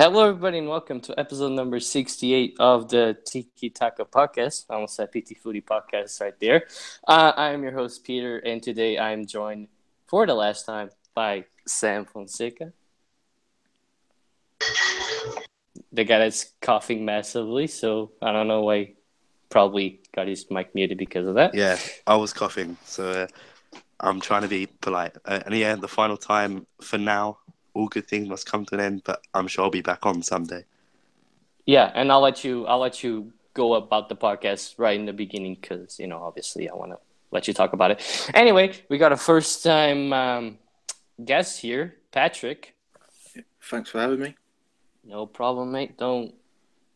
Hello, everybody, and welcome to episode number 68 of the Tiki Taka podcast. I almost said PT Foodie podcast right there. I am your host, Peter, and today I am joined for the last time by Sam Fonseca, the guy that's coughing massively. So I don't know why he probably got his mic muted because of that. Yeah, I was coughing, so I'm trying to be polite. And yeah, the final time for now, all good things must come to an end, but I'm sure I'll be back on someday. Yeah, and I'll let you go about the podcast right in the beginning because obviously I want to let you talk about it. Anyway, we got a first time guest here, Patrick. Thanks for having me. No problem, mate. Don't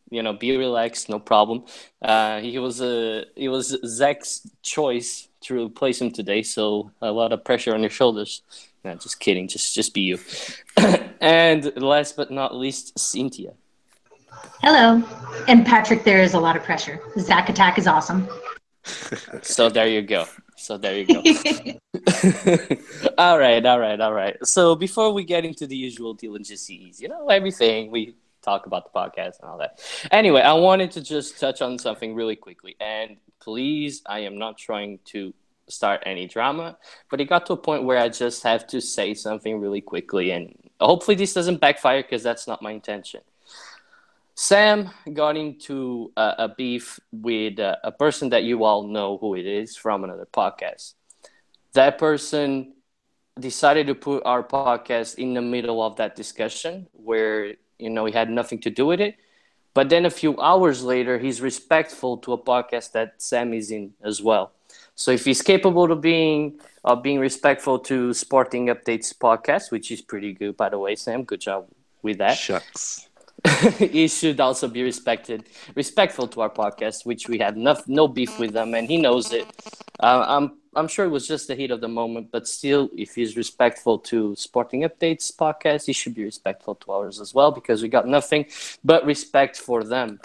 be relaxed. No problem. He was Zach's choice to replace him today, so a lot of pressure on your shoulders. No, just kidding. Just be you. And last but not least, Cynthia. Hello. And Patrick, there is a lot of pressure. Zach Attack is awesome. So there you go. All right. So before we get into the usual deal and just ease, everything we talk about the podcast and all that. Anyway, I wanted to just touch on something really quickly. And please, I am not trying to start any drama, but it got to a point where I just have to say something really quickly. And hopefully this doesn't backfire because that's not my intention. Sam got into a beef with a person that you all know who it is from another podcast. That person decided to put our podcast in the middle of that discussion where, he had nothing to do with it. But then a few hours later, he's respectful to a podcast that Sam is in as well. So if he's capable of being respectful to Sporting Updates podcast, which is pretty good, by the way, Sam, good job with that. Shucks. He should also be respectful to our podcast, which we have no beef with them, and he knows it. I'm sure it was just the heat of the moment, but still, if he's respectful to Sporting Updates podcast, he should be respectful to ours as well, because we got nothing but respect for them,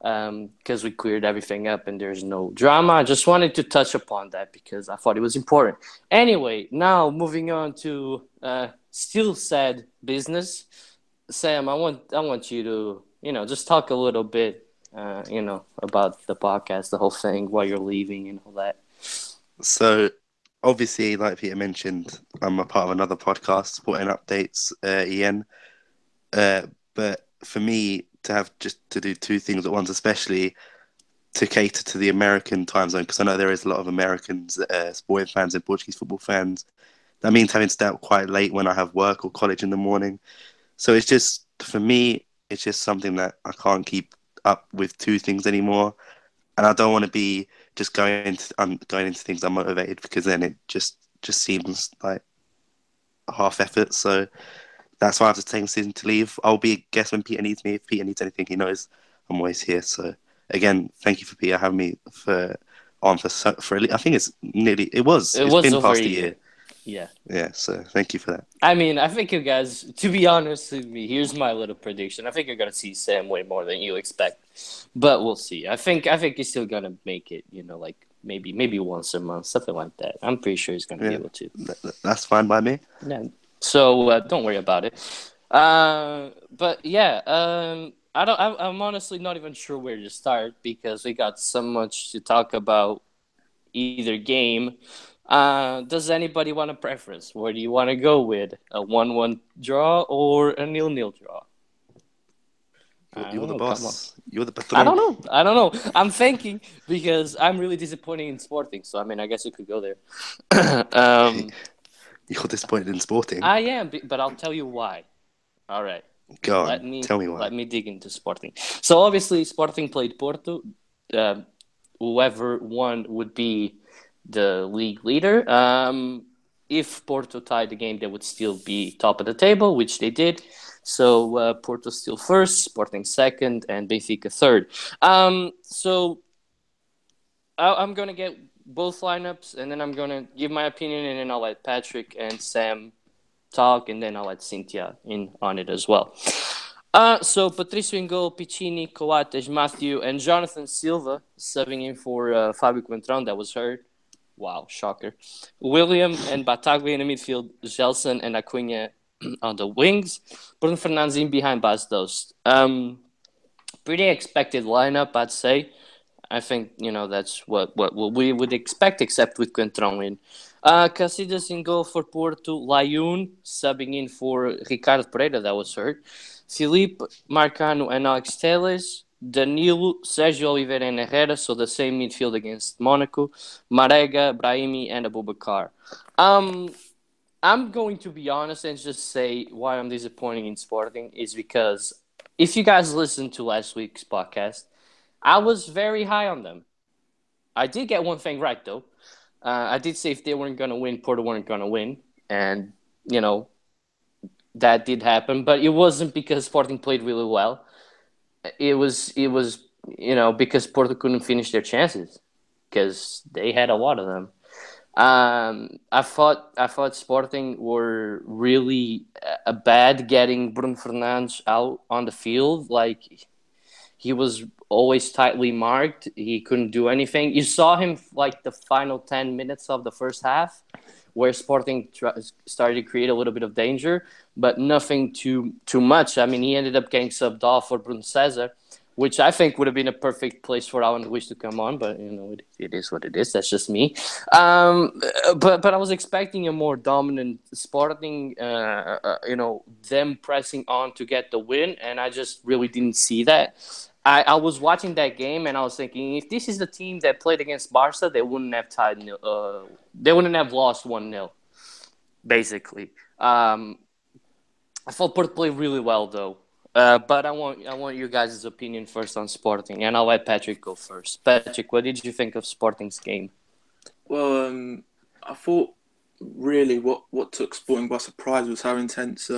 because we cleared everything up and there's no drama. I just wanted to touch upon that because I thought it was important. Anyway, now moving on to still sad business. Sam, I want you to, just talk a little bit, about the podcast, the whole thing, why you're leaving and all that. So, obviously, like Peter mentioned, I'm a part of another podcast, Sporting Updates, EN. But for me to have just to do two things at once, especially to cater to the American time zone, because I know there is a lot of Americans, sporting fans and Portuguese football fans. That means having to stay up quite late when I have work or college in the morning. So it's just, for me, it's just something that I can't keep up with two things anymore. And I don't want to be just going into things unmotivated, because then it just seems like half effort. So that's why I've just taken a decision to leave. I'll be a guest when Peter needs me. If Peter needs anything, he knows I'm always here. So again, thank you for Peter having me for I think it's been over past a a year. year. Yeah. Yeah, so thank you for that. I mean, I think you guys, to be honest with me, here's my little prediction. I think you're gonna see Sam way more than you expect, but we'll see. I think he's still gonna make it. Like maybe once a month, something like that. I'm pretty sure he's gonna be able to. That's fine by me. Yeah. So don't worry about it. But yeah, I'm honestly not even sure where to start because we got so much to talk about either game. Does anybody want a preference? Where do you want to go with? A 1-1 draw or a 0-0 draw? You're the boss. You're the I patron. don't know. I'm thinking because I'm really disappointed in Sporting. So, I mean, I guess you could go there. You're disappointed in Sporting? I am, but I'll tell you why. All right. Go on. Tell me why. Let me dig into Sporting. So, obviously, Sporting played Porto. Whoever won would be the league leader. If Porto tied the game, they would still be top of the table, which they did. So Porto still first, Sporting second, and Benfica third. So I'm going to get both lineups, and then I'm going to give my opinion, and then I'll let Patrick and Sam talk, and then I'll let Cynthia in on it as well. So Patricio in goal, Piccini, Coates, Matthew, and Jonathan Silva subbing in for Fabio Coentrão, that was hurt. Wow, shocker. William and Bataglia in the midfield, Gelson and Acuna on the wings, Bruno Fernandes in behind Bastos. Pretty expected lineup, I'd say. I think that's what we would expect, except with Coentrão in. Casillas in goal for Porto, Layun subbing in for Ricardo Pereira, that was hurt. Filipe, Marcano, and Alex Telles. Danilo, Sergio Oliveira, and Herrera, so the same midfield against Monaco. Marega, Brahimi, and Abubakar. I'm going to be honest and just say why I'm disappointed in Sporting is because if you guys listened to last week's podcast, I was very high on them. I did get one thing right, though. I did say if they weren't going to win, Porto weren't going to win. And, that did happen. But it wasn't because Sporting played really well. It was because Porto couldn't finish their chances because they had a lot of them. I thought Sporting were really bad getting Bruno Fernandes out on the field. Like, he was always tightly marked. He couldn't do anything. You saw him like the final 10 minutes of the first half where Sporting started to create a little bit of danger, but nothing too much. I mean, he ended up getting subbed off for Bruno César, which I think would have been a perfect place for Alan Ruiz to come on, but it is what it is. That's just me. But I was expecting a more dominant Sporting, them pressing on to get the win, and I just really didn't see that. I was watching that game and I was thinking, if this is the team that played against Barca, they wouldn't have they wouldn't have lost 1-0, basically. I thought Porto played really well though. But I want you guys' opinion first on Sporting, and I'll let Patrick go first. Patrick, what did you think of Sporting's game? Well, I thought really what took Sporting by surprise was how intense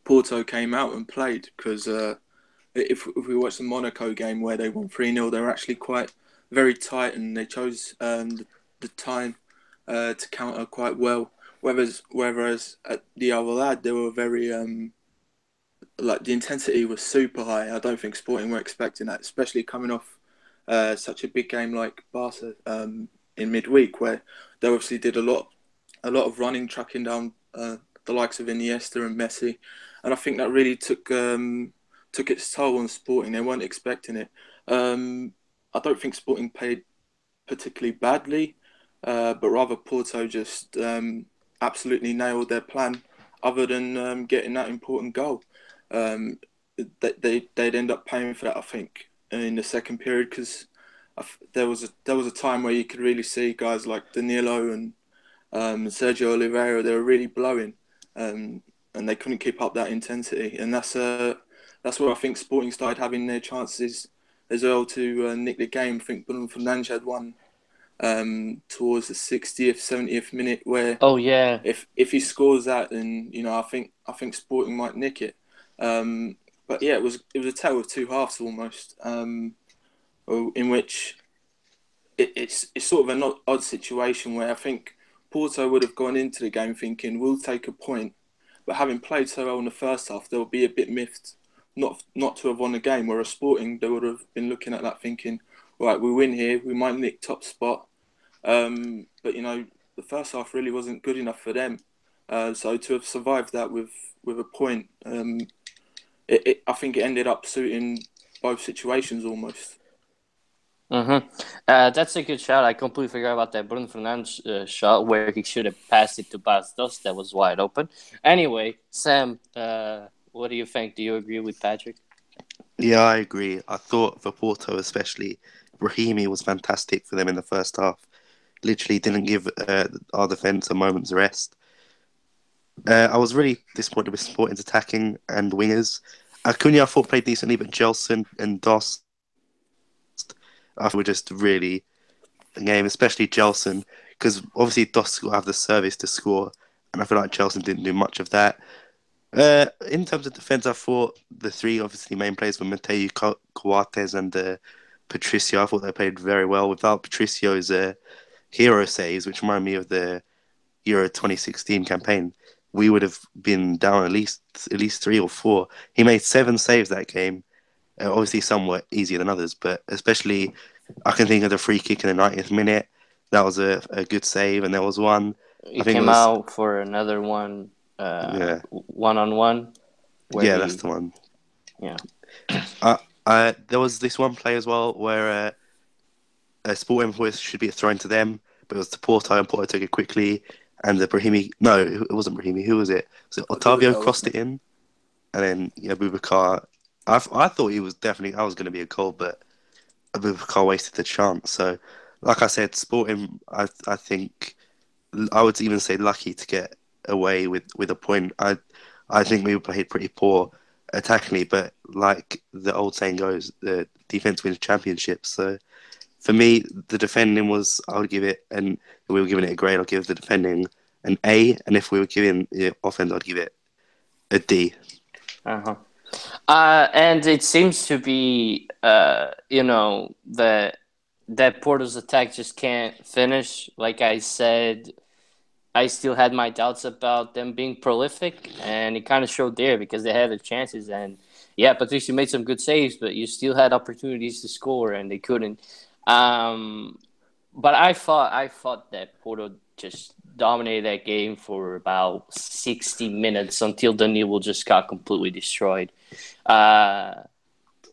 Porto came out and played, because if we watch the Monaco game where they won 3-0, they were actually quite very tight and they chose the time to counter quite well. Whereas at the other lad, they were very like the intensity was super high. I don't think Sporting were expecting that, especially coming off such a big game like Barca in midweek, where they obviously did a lot of running, tracking down the likes of Iniesta and Messi, and I think that really took its toll on Sporting. They weren't expecting it. I don't think Sporting played particularly badly, but rather Porto just absolutely nailed their plan, other than getting that important goal. They'd end up paying for that, I think, in the second period, because there was a time where you could really see guys like Danilo and Sergio Oliveira. They were really blowing, and they couldn't keep up that intensity, and that's where I think Sporting started having their chances as well to nick the game. I think Bruno Fernandes had one towards the 60th, 70th minute where if he scores that, then I think Sporting might nick it. But yeah, it was a tale of two halves almost, in which it's sort of an odd situation where I think Porto would have gone into the game thinking we'll take a point, but having played so well in the first half, they'll be a bit miffed not to have won the game. Whereas Sporting, they would have been looking at that thinking, right, we win here, we might nick top spot, but the first half really wasn't good enough for them. So to have survived that with a point, I think it ended up suiting both situations almost. Mm-hmm. That's a good shot. I completely forgot about that Bruno Fernandes shot where he should have passed it to Bastos. That was wide open. Anyway, Sam, what do you think? Do you agree with Patrick? Yeah, I agree. I thought for Porto especially, Brahimi was fantastic for them in the first half. Literally didn't give our defence a moment's rest. I was really disappointed with Sporting's attacking and wingers. Acuna, I thought, played decently, but Gelson and Dost, I thought were just really a game, especially Gelson, because obviously Dost will have the service to score, and I feel like Gelson didn't do much of that. In terms of defence, I thought the three obviously main players were Mateo Coates and Patricio. I thought they played very well. Without Patricio's hero saves, which remind me of the Euro 2016 campaign, we would have been down at least 3 or 4. He made 7 saves that game. Obviously, some were easier than others, but especially I can think of the free kick in the 90th minute. That was a good save, and there was one. He came out for another one one-on-one. Where Yeah, that's the one. Yeah. There was this one play as well where Sporting voice should be thrown to them, but it was to Porto, and Porto took it quickly. And the Brahimi, no, it wasn't Brahimi. Who was it? So Otavio crossed it in, and then Abubakar. I thought he was definitely. I was going to be a goal, but Abubakar wasted the chance. So, like I said, Sporting. I think I would even say lucky to get away with a point. I think we played pretty poor attackingly, but like the old saying goes, the defense wins championships. So for me, the defending was, I would give it, and if we were giving it a grade, I'd give the defending an A, and if we were giving the offense, I'd give it a D. Uh-huh. And it seems to be, that Porto's attack just can't finish. Like I said, I still had my doubts about them being prolific, and it kind of showed there because they had the chances. And yeah, Patricio made some good saves, but you still had opportunities to score, and they couldn't. Um, but I thought that Porto just dominated that game for about 60 minutes until Danilo just got completely destroyed. Uh,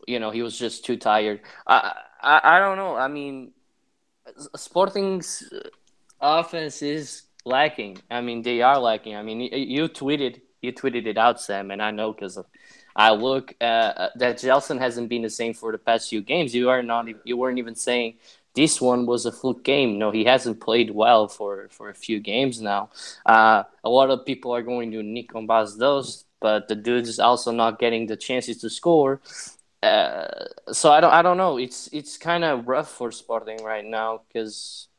he was just too tired. I don't know. I mean, Sporting's offense is lacking. I mean, they are lacking. I mean, you tweeted it out, Sam, and I know because I look that Gelson hasn't been the same for the past few games. You weren't even saying this one was a fluke game. No, he hasn't played well for a few games now. A lot of people are going to Nick on those, but the dude is also not getting the chances to score. So I don't know. It's kind of rough for Sporting right now because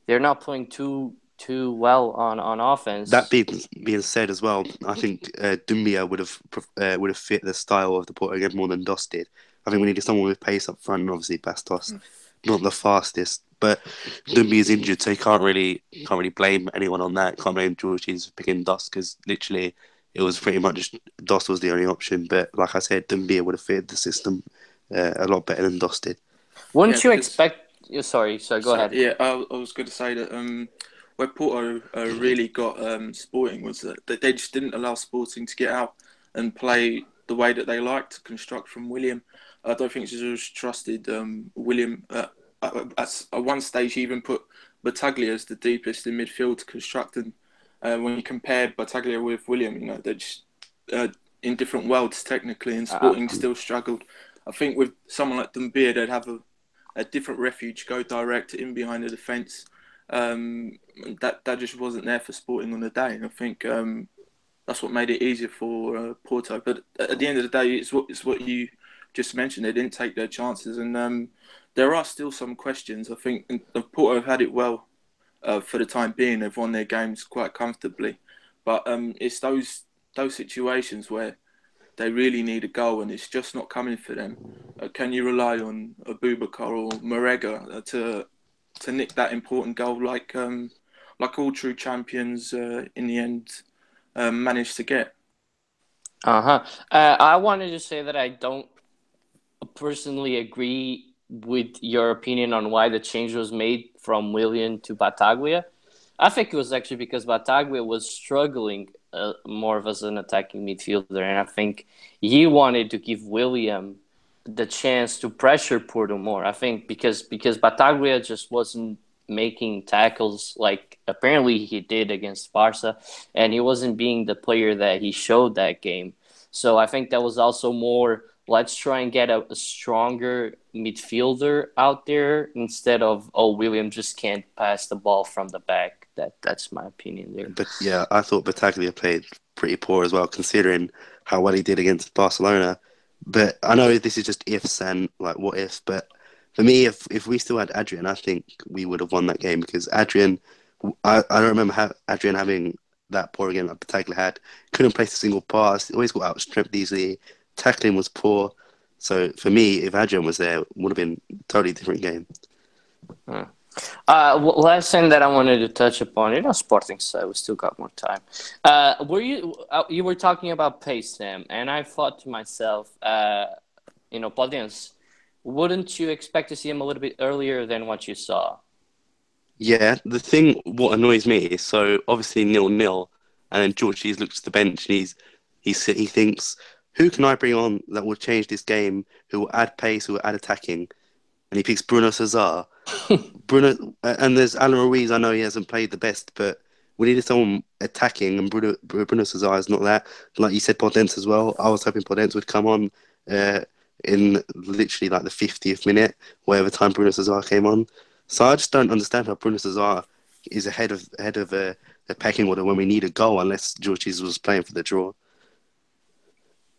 they're not playing too well on offense. That being said as well, I think Dumbia would have fit the style of the Porto game more than Dost did. I think we needed someone with pace up front, and obviously Bastos, not the fastest, but Dumbia is injured, so you can't really blame anyone on that. Can't blame Georges for picking Dost because literally it was pretty much Dost was the only option. But like I said, Dumbia would have fitted the system a lot better than Dost did. Wouldn't you expect? Sorry, go ahead. Yeah, I was going to say that where Porto really got Sporting was that they just didn't allow Sporting to get out and play the way that they liked to construct from William. I don't think Jesus trusted William. At one stage, he even put Battaglia as the deepest in midfield to construct. And when you compared Battaglia with William, they're just in different worlds technically, and Sporting still struggled. I think with someone like Dumbia, they'd have a different refuge, go direct in behind the defence. That just wasn't there for Sporting on the day, and I think that's what made it easier for Porto. But at the end of the day, it's what you just mentioned. They didn't take their chances, and there are still some questions. I think Porto have had it well for the time being. They've won their games quite comfortably, but it's those situations where they really need a goal and it's just not coming for them. Can you rely on Abubakar or Marega to nick that important goal like all true champions in the end managed to get? I wanted to say that I don't personally agree with your opinion on why the change was made from William to Battaglia. I think it was actually because Battaglia was struggling more of as an attacking midfielder, and I think he wanted to give William the chance to pressure Porto more. I think because Battaglia just wasn't making tackles like apparently he did against Barca, and he wasn't being the player that he showed that game. So I think that was also more, let's try and get a stronger midfielder out there instead of, William just can't pass the ball from the back. That's my opinion there. But yeah, I thought Battaglia played pretty poor as well, considering how well he did against Barcelona. But I know this is just ifs and like what if. But for me, if we still had Adrian, I think we would have won that game because Adrian, I don't remember Adrian having that poor game like Battaglia had. Couldn't place a single pass. Always got outstripped easily. Tackling was poor. So for me, if Adrian was there, it would have been a totally different game. Last thing that I wanted to touch upon, Sporting side, we still got more time. You were talking about pace, Sam, and I thought to myself, Pladians, wouldn't you expect to see him a little bit earlier than what you saw? Yeah, what annoys me is so obviously 0-0. And then George Jesus looks at the bench and he thinks, who can I bring on that will change this game? Who will add pace? Who will add attacking? And he picks Bruno Cesar. And there's Alan Ruiz. I know he hasn't played the best, but we needed someone attacking, and Bruno Cesar is not that. Like you said, Podence as well. I was hoping Podence would come on in literally like the 50th minute, whatever time Bruno Cesar came on. So I just don't understand how Bruno Cesar is ahead of the pecking order when we need a goal, unless George Jesus was playing for the draw.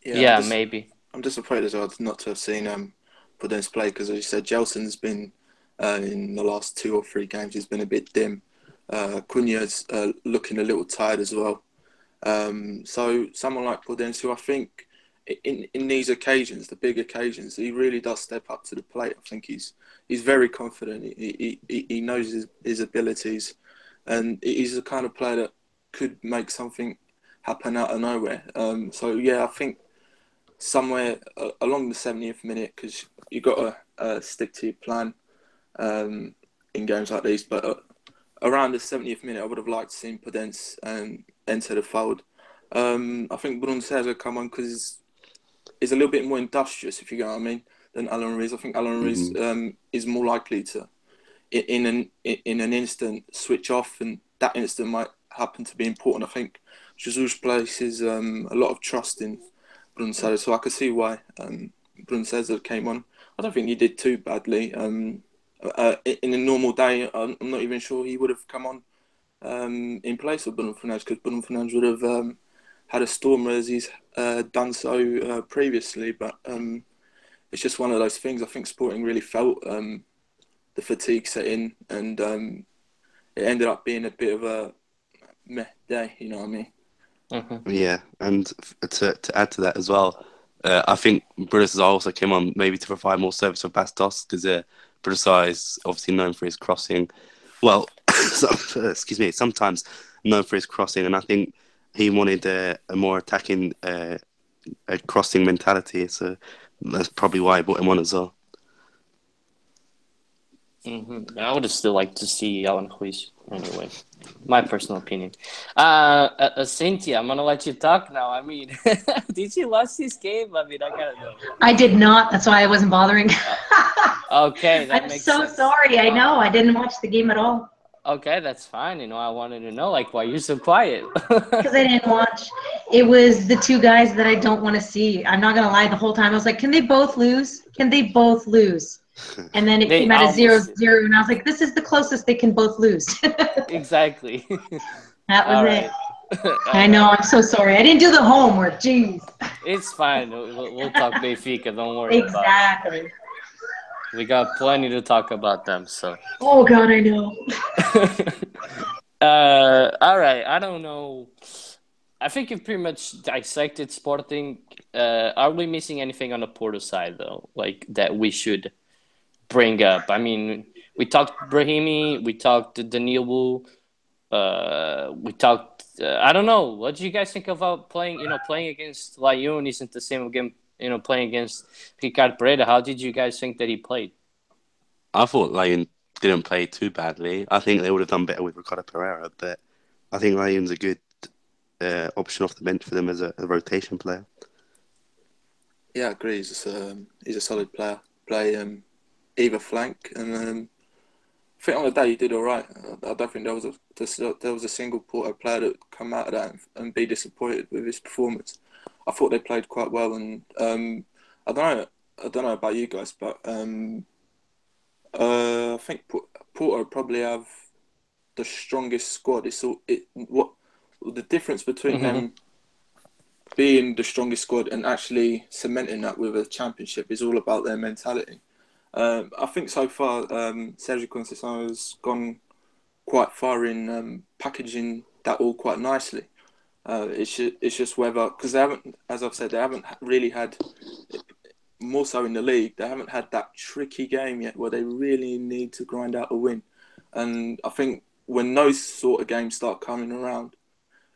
Yeah, maybe. I'm disappointed as well not to have seen Podence play, because as you said, Gelson's been in the last 2 or 3 games, he's been a bit dim. Cunha's looking a little tired as well. So someone like Podence, who I think in these occasions, the big occasions, he really does step up to the plate. I think he's very confident. He knows his abilities, and he's the kind of player that could make something happen out of nowhere. So yeah, I think somewhere along the 70th minute, because you've got to stick to your plan in games like these, but around the 70th minute, I would have liked to see Podence enter the fold. I think Bruno Cesar come on because he's a little bit more industrious, if you get what I mean, than Alan Ruiz. I think Alan Ruiz is more likely to, in an instant, switch off, and that instant might happen to be important. I think Jesus places a lot of trust in Bruno Cesar, so I could see why Bruno Cesar came on. I don't think he did too badly. In a normal day, I'm not even sure he would have come on in place of Bruno Fernandes, because Bruno Fernandes would have had a stormer as he's done so previously. But it's just one of those things. I think Sporting really felt the fatigue set in, and it ended up being a bit of a meh day, you know what I mean? Mm-hmm. Yeah, and to add to that as well, I think Bruno Cesar also came on maybe to provide more service for Bastos, because Bruno Cesar is obviously known for his crossing. Well, excuse me, sometimes known for his crossing, and I think he wanted a more attacking, a crossing mentality. So that's probably why I brought him on as well. Mm-hmm. I would have still liked to see Alan Ruiz anyway. My personal opinion. Cynthia, I'm gonna let you talk now. I mean, did you watch this game? I mean, I gotta know. I did not. That's why I wasn't bothering. Okay, that I'm makes so sense. sorry. I know. I didn't watch the game at all Okay, that's fine. You know, I wanted to know, like, why you're so quiet. because I didn't watch. It was the 2 guys that I don't want to see. I'm not going to lie. The whole time I was like, can they both lose? Can they both lose? And then it They came out of 0-0, almost did. and I was like, this is the closest they can both lose. Exactly. That was All it. right. All I know. right. I'm so sorry. I didn't do the homework. Jeez. It's fine. We'll talk Benfica. Don't worry about Exactly. it. We got plenty to talk about them. So. Oh, God, I know. All right. I don't know. I think you've pretty much dissected Sporting. Are we missing anything on the Porto side, though? Like, that we should bring up? I mean, we talked Brahimi, we talked Danilo, we talked. I don't know. What do you guys think about playing? Playing against Lyon isn't the same again. Playing against Ricardo Pereira. How did you guys think that he played? I thought Lyon didn't play too badly. I think they would have done better with Ricardo Pereira, but I think Lyon's a good option off the bench for them as a rotation player. Yeah, I agree. He's a solid player. Play either flank, and I think on the day he did all right. I don't think there was a single Porto player that would come out of that and be disappointed with his performance. I thought they played quite well, and I don't know about you guys, but I think Porto probably have the strongest squad. What the difference between them being the strongest squad and actually cementing that with a championship is all about their mentality. I think so far Sergio Conceição has gone quite far in packaging that all quite nicely. It's just whether, because they haven't, as I've said, they haven't really had, more so in the league, they haven't had that tricky game yet where they really need to grind out a win. And I think when those sort of games start coming around,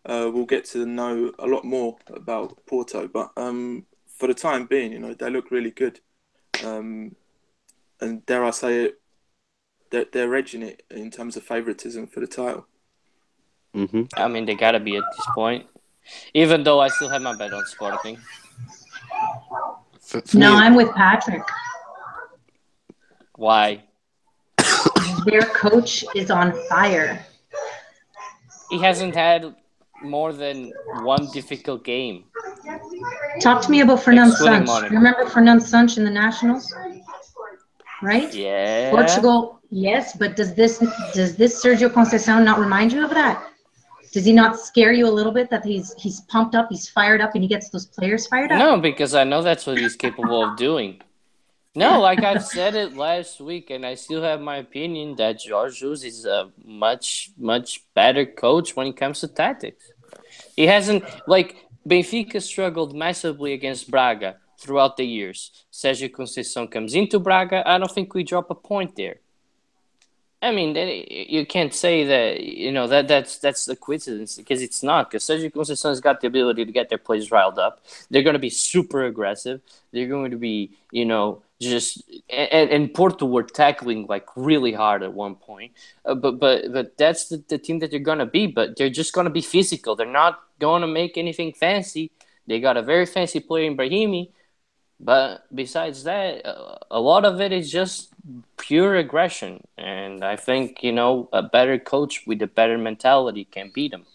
we'll get to know a lot more about Porto. But for the time being, they look really good. And dare I say it, they're edging it in terms of favouritism for the title. Mm-hmm. I mean, they gotta be at this point. Even though I still have my bet on Sporting. For No, me, I'm with Patrick. Why? Their coach is on fire. He hasn't had more than one difficult game, Talk to me about Fernand excluding Sanch. Monaco. Remember Fernand Sanch in the Nationals? Right? Yeah. Portugal, yes, but does this Sergio Conceição not remind you of that? Does he not scare you a little bit that he's pumped up, he's fired up, and he gets those players fired up? No, because I know that's what he's capable of doing. No, like I've said it last week, and I still have my opinion that Jorge Jesus is a much, much better coach when it comes to tactics. He hasn't, like, Benfica struggled massively against Braga throughout the years. Sergio Conceição comes into Braga, I don't think we drop a point there. I mean, you can't say that that's a coincidence because it's not. Because Sergio Conceição's got the ability to get their players riled up. They're going to be super aggressive. They're going to be just and Porto were tackling like really hard at one point. But that's the team that they're going to be. But they're just going to be physical. They're not going to make anything fancy. They got a very fancy player in Brahimi. But besides that, a lot of it is just pure aggression. And I think, a better coach with a better mentality can beat them.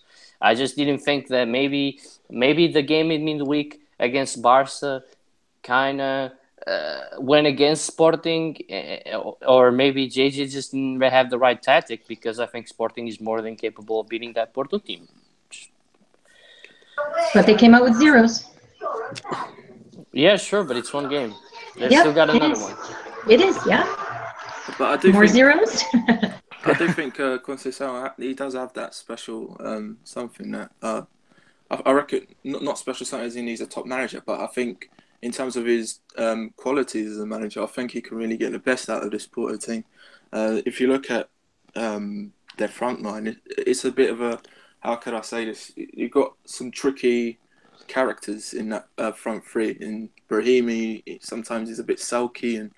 I just didn't think that maybe the game in midweek against Barca kind of went against Sporting, or maybe JJ just didn't have the right tactic because I think Sporting is more than capable of beating that Porto team. But they came out with zeros. Yeah, sure, but it's one game. They've Yep, still got it another is. one. It is, yeah. But I do More think zeros? I do think Conceição, he does have that special something that I reckon not special something as in he's a top manager, but I think in terms of his qualities as a manager, I think he can really get the best out of this Porto team. If you look at their front line, it's a bit of a, how could I say this? You've got some tricky characters in that front three. In Brahimi, sometimes he's a bit sulky and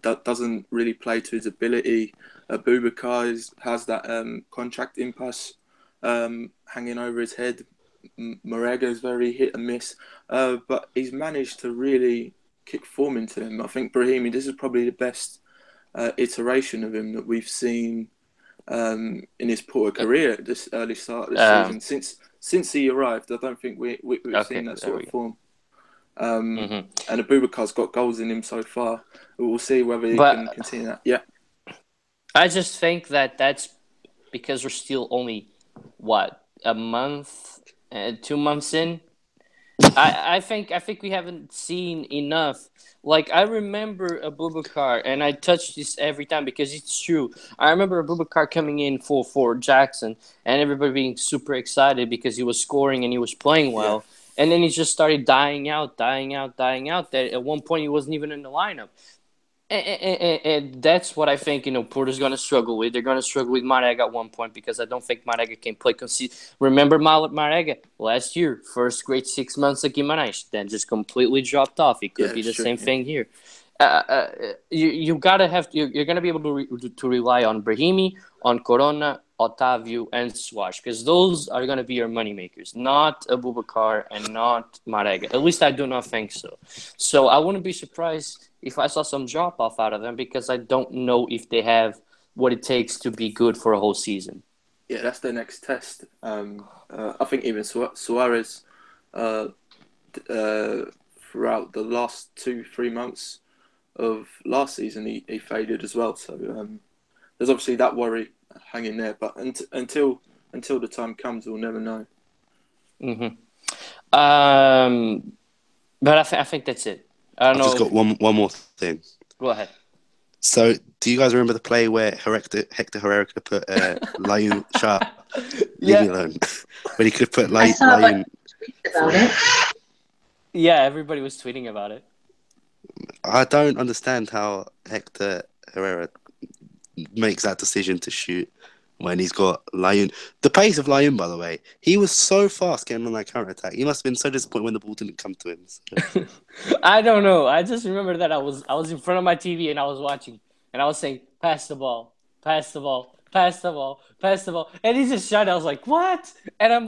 doesn't really play to his ability. Boubacar has that contract impasse hanging over his head. Marega is very hit and miss, but he's managed to really kick form into him. I think Brahimi, this is probably the best iteration of him that we've seen in his Porto career at this early start of the season. Since he arrived, I don't think we've seen that sort of form. And Aboubakar's got goals in him so far. We'll see whether he can continue that. Yeah. I just think that's because we're still only, a month, 2 months in. I think we haven't seen enough. Like, I remember Aboubacar, and I touch this every time because it's true. I remember Aboubacar coming in for Jackson, and everybody being super excited because he was scoring and he was playing well. Yeah. And then he just started dying out. That at one point he wasn't even in the lineup. And that's what I think, Porto's going to struggle with. They're going to struggle with Marega at one point because I don't think Marega can play. Remember Marega last year, first great 6 months at Guimarães, then just completely dropped off. It could be the same thing here. You're going to be able to rely on Brahimi, on Corona, Otavio, and Suárez because those are going to be your moneymakers, not Aboubacar and not Marega. At least I do not think so. So I wouldn't be surprised if I saw some drop-off out of them because I don't know if they have what it takes to be good for a whole season. Yeah, that's their next test. I think even Suárez throughout the last 2-3 months of last season, he faded as well. So there's obviously that worry hanging there. But until the time comes, we'll never know. Mm-hmm. But I think that's it. I've just got one more thing. Go ahead. So, do you guys remember the play where Hector Herrera could have put Layun Sharp? Leave me alone. When he could have put Layun. About it. Yeah, everybody was tweeting about it. I don't understand how Hector Herrera makes that decision to shoot when he's got Layun. The pace of Layun, by the way, he was so fast getting on that counter-attack. He must have been so disappointed when the ball didn't come to him. So. I don't know. I just remember that I was in front of my TV and I was watching. And I was saying, pass the ball. pass the ball, and he just shot. I was like, what? And I'm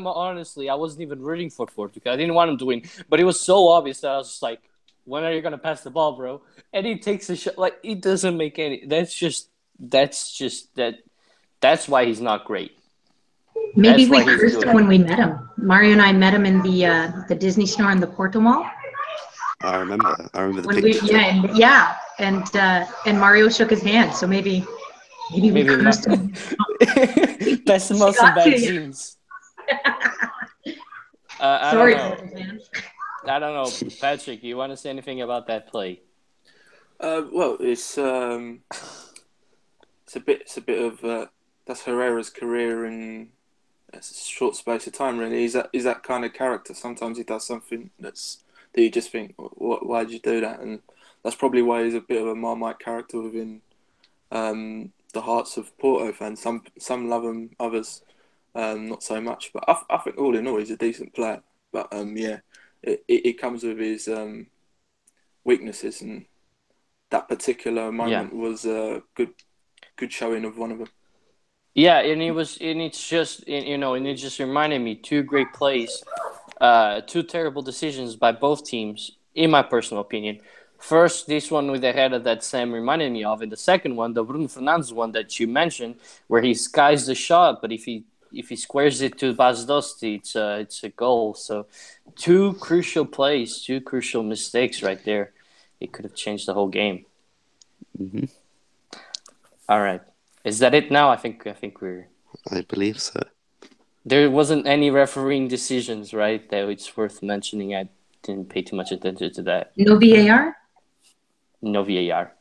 honestly, I wasn't even rooting for Portugal. I didn't want him to win, but it was so obvious that I was just like, when are you gonna pass the ball, bro? And he takes a shot. Like, it doesn't make any. That's why he's not great. Maybe That's we why he's cursed good. him when we met him. Mario and I met him in the Disney store in the Porto Mall. I remember the When we picture. and Mario shook his hand. So maybe we Maybe cursed him. Pessimo some Got to bad you. genes. I Sorry, don't know. Porto fans. I don't know, Patrick. You want to say anything about that play? Well, it's a bit of that's Herrera's career in a short space of time. Really, he's that kind of character. Sometimes he does something that you just think, why did you do that? And that's probably why he's a bit of a Marmite character within the hearts of Porto fans. Some love him, others not so much. But I think all in all, he's a decent player. But it comes with his weaknesses, and that particular moment was a good showing of one of them. Yeah, and it's just and it just reminded me two great plays, two terrible decisions by both teams, in my personal opinion. First, this one with the header that Sam reminded me of, and the second one, the Bruno Fernandes one that you mentioned, where he skies the shot, but if he squares it to Basdosti, it's a goal. So, two crucial plays, two crucial mistakes right there. It could have changed the whole game. Hmm. All right. Is that it now? I think we're. I believe so. There wasn't any refereeing decisions, right? That it's worth mentioning. I didn't pay too much attention to that. No VAR. No VAR.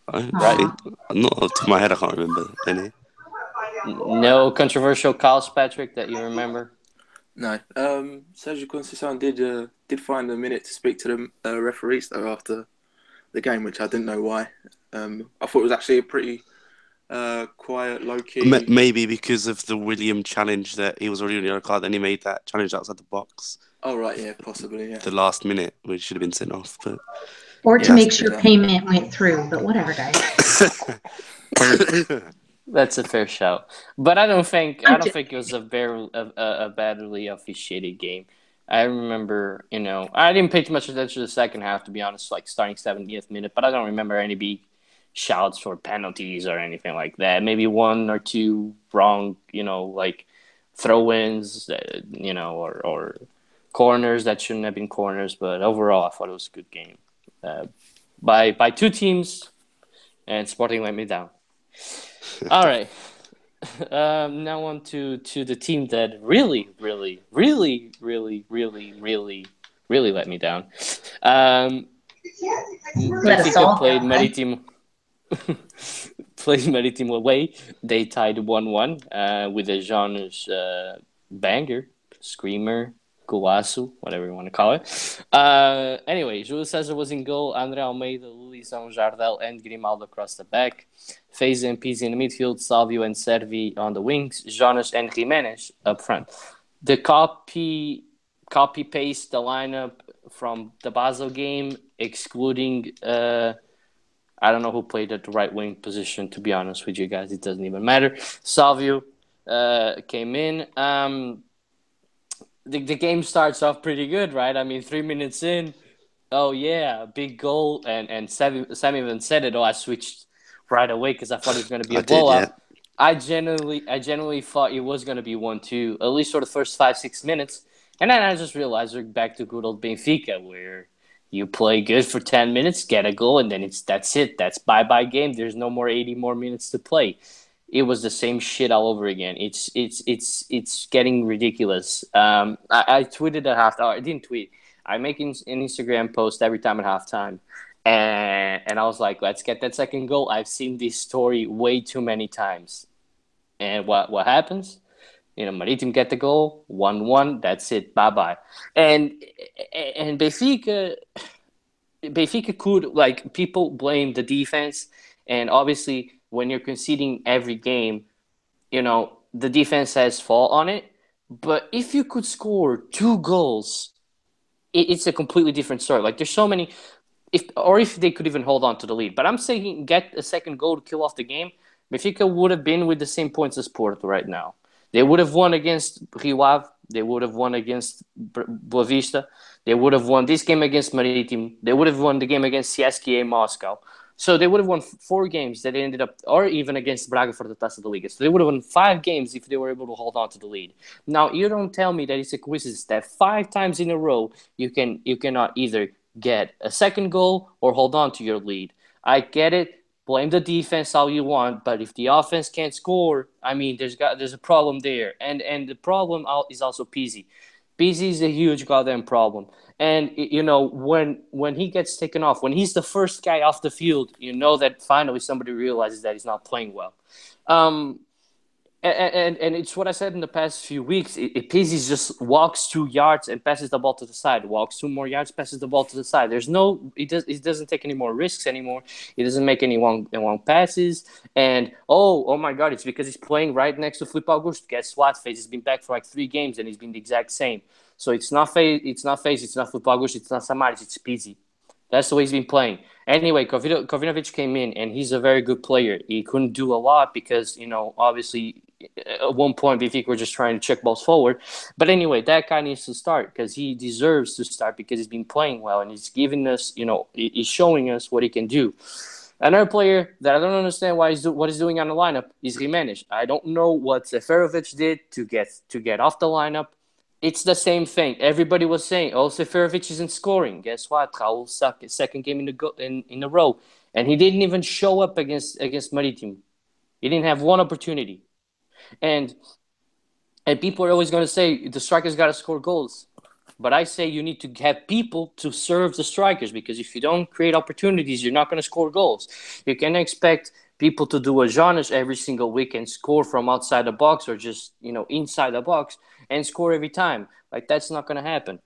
I Right. think, not off the top of my head, I can't remember any. No controversial calls, Patrick, that you remember. No. Sergio Conceição did find a minute to speak to the referees though after the game, which I didn't know why. I thought it was actually a pretty quiet, low key. Maybe because of the William challenge that he was already on the yellow card, then he made that challenge outside the box. Oh right, yeah, possibly, yeah. The last minute, which should have been sent off, but Or to Yeah. make sure payment went through. But whatever, guys. That's a fair shout, but I don't think it was a badly officiated game. I remember, I didn't pay too much attention to the second half, to be honest, like starting 70th minute, but I don't remember any big shouts for penalties or anything like that. Maybe one or two wrong, like throw-ins, or corners that shouldn't have been corners. But overall, I thought it was a good game by two teams, and Sporting let me down. All right. Now on to the team that really, really, really, really, really, really, really let me down. Benfica played Maritimo. Played Maritimo away. They tied 1-1 with a Jonas banger, screamer, golaço, whatever you want to call it. Anyway, Júlio César was in goal. André Almeida, Luizão, Jardel, and Grimaldo across the back. Feza and Pizzi in the midfield. Salvio and Servi on the wings. Jonas and Jimenez up front. The copy paste the lineup from the Basel game, excluding I don't know who played at the right wing position, to be honest with you guys. It doesn't even matter. Salvio came in. The game starts off pretty good, right? I mean, 3 minutes in, oh yeah, big goal, and Sam even said it. Oh, I switched right away because I thought it was going to be a blowout. Yeah. I genuinely thought it was going to be 1-2, at least for the first 5-6 minutes, and then I just realized we're back to good old Benfica, where you play good for 10 minutes, get a goal, and then that's it. That's bye-bye game. There's no more 80 more minutes to play. It was the same shit all over again. It's getting ridiculous. I tweeted at halftime. I didn't tweet. I make an Instagram post every time at halftime, and I was like, let's get that second goal. I've seen this story way too many times. And what happens? Maritim get the goal, 1-1. That's it. Bye-bye. And Benfica could, like, people blame the defense, and obviously when you're conceding every game, the defense has fault on it. But if you could score 2 goals, it's a completely different story. Like, there's so many, if they could even hold on to the lead. But I'm saying get a second goal to kill off the game. Benfica would have been with the same points as Porto right now. They would have won against Rio Ave. They would have won against Boa Vista. They would have won this game against Maritimo. They would have won the game against CSKA Moscow. So they would have won 4 games that ended up, or even against Braga for the Taça da Liga. So they would have won 5 games if they were able to hold on to the lead. Now, you don't tell me that it's a coincidence that 5 times in a row you cannot either get a second goal or hold on to your lead. I get it. Blame the defense all you want, but if the offense can't score, I mean, there's a problem there, and the problem is also Pizzi. Pizzi is a huge goddamn problem, and when he gets taken off, when he's the first guy off the field, you know that finally somebody realizes that he's not playing well. And it's what I said in the past few weeks. Pizzi just walks 2 yards and passes the ball to the side. Walks 2 more yards, passes the ball to the side. He doesn't take any more risks anymore. He doesn't make any long passes. And oh my God, it's because he's playing right next to Filipe Augusto. Guess what? FaZe has been back for like 3 games and he's been the exact same. So it's not FaZe, it's not Filipe Augusto, it's not Samaris, it's Pizzi. That's the way he's been playing. Anyway, Kovinovic came in, and he's a very good player. He couldn't do a lot because, obviously, at one point, Benfica were just trying to check balls forward. But anyway, that guy needs to start because he deserves to start because he's been playing well, and he's giving us, he's showing us what he can do. Another player that I don't understand what he's doing on the lineup is Jimenez. I don't know what Seferovic did to get off the lineup. It's the same thing. Everybody was saying, Seferovic isn't scoring. Guess what? Raul sucked his second game in a row. And he didn't even show up against Maritimo. He didn't have one opportunity. And people are always going to say, the strikers got to score goals. But I say you need to have people to serve the strikers because if you don't create opportunities, you're not going to score goals. You can expect people to do a Jonas every single week and score from outside the box or just, inside the box and score every time. Like, that's not going to happen.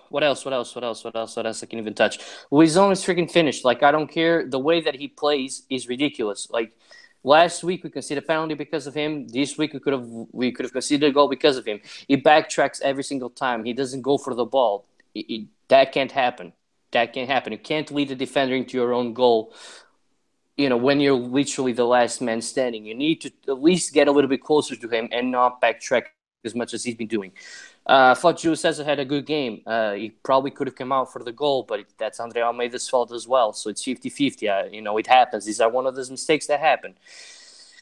What else? I can even touch. Luizão is freaking finished. Like, I don't care. The way that he plays is ridiculous. Like, last week we conceded a penalty because of him. This week we could have conceded a goal because of him. He backtracks every single time. He doesn't go for the ball. That can't happen. You can't lead a defender into your own goal. When you're literally the last man standing, you need to at least get a little bit closer to him and not backtrack as much as he's been doing. I thought Júlio César had a good game. He probably could have come out for the goal, but that's André Almeida's fault as well. So it's 50-50. It happens. These are one of those mistakes that happen.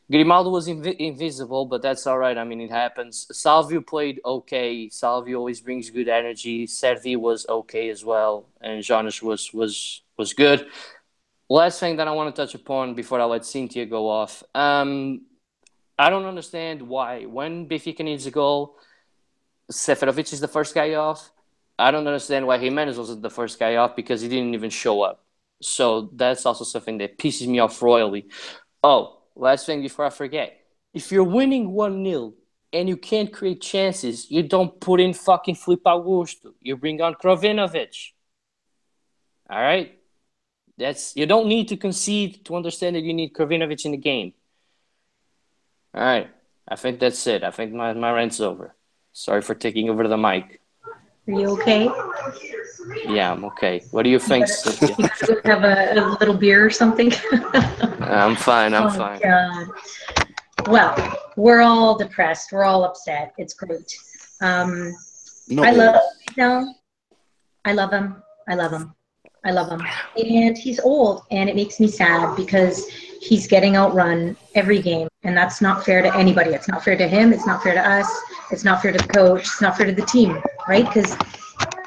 Grimaldo was invisible, but that's all right. I mean, it happens. Salvio played okay. Salvio always brings good energy. Servi was okay as well. And Jonas was good. Last thing that I want to touch upon before I let Cynthia go off. I don't understand why when Benfica needs a goal, Seferovic is the first guy off. I don't understand why Jimenez wasn't the first guy off because he didn't even show up. So that's also something that pisses me off royally. Oh, last thing before I forget. If you're winning 1-0 and you can't create chances, you don't put in fucking Filipe Augusto. You bring on Krovinovic. All right? You don't need to concede to understand that you need Krovinovic in the game. All right. I think that's it. I think my rant's over. Sorry for taking over the mic. Are you okay? Yeah, I'm okay. What do you think, Cynthia? You have a little beer or something? I'm fine. I'm fine. God. Well, we're all depressed. We're all upset. It's great. I love him. And he's old, and it makes me sad because he's getting outrun every game, and that's not fair to anybody. It's not fair to him. It's not fair to us. It's not fair to the coach. It's not fair to the team, right? Because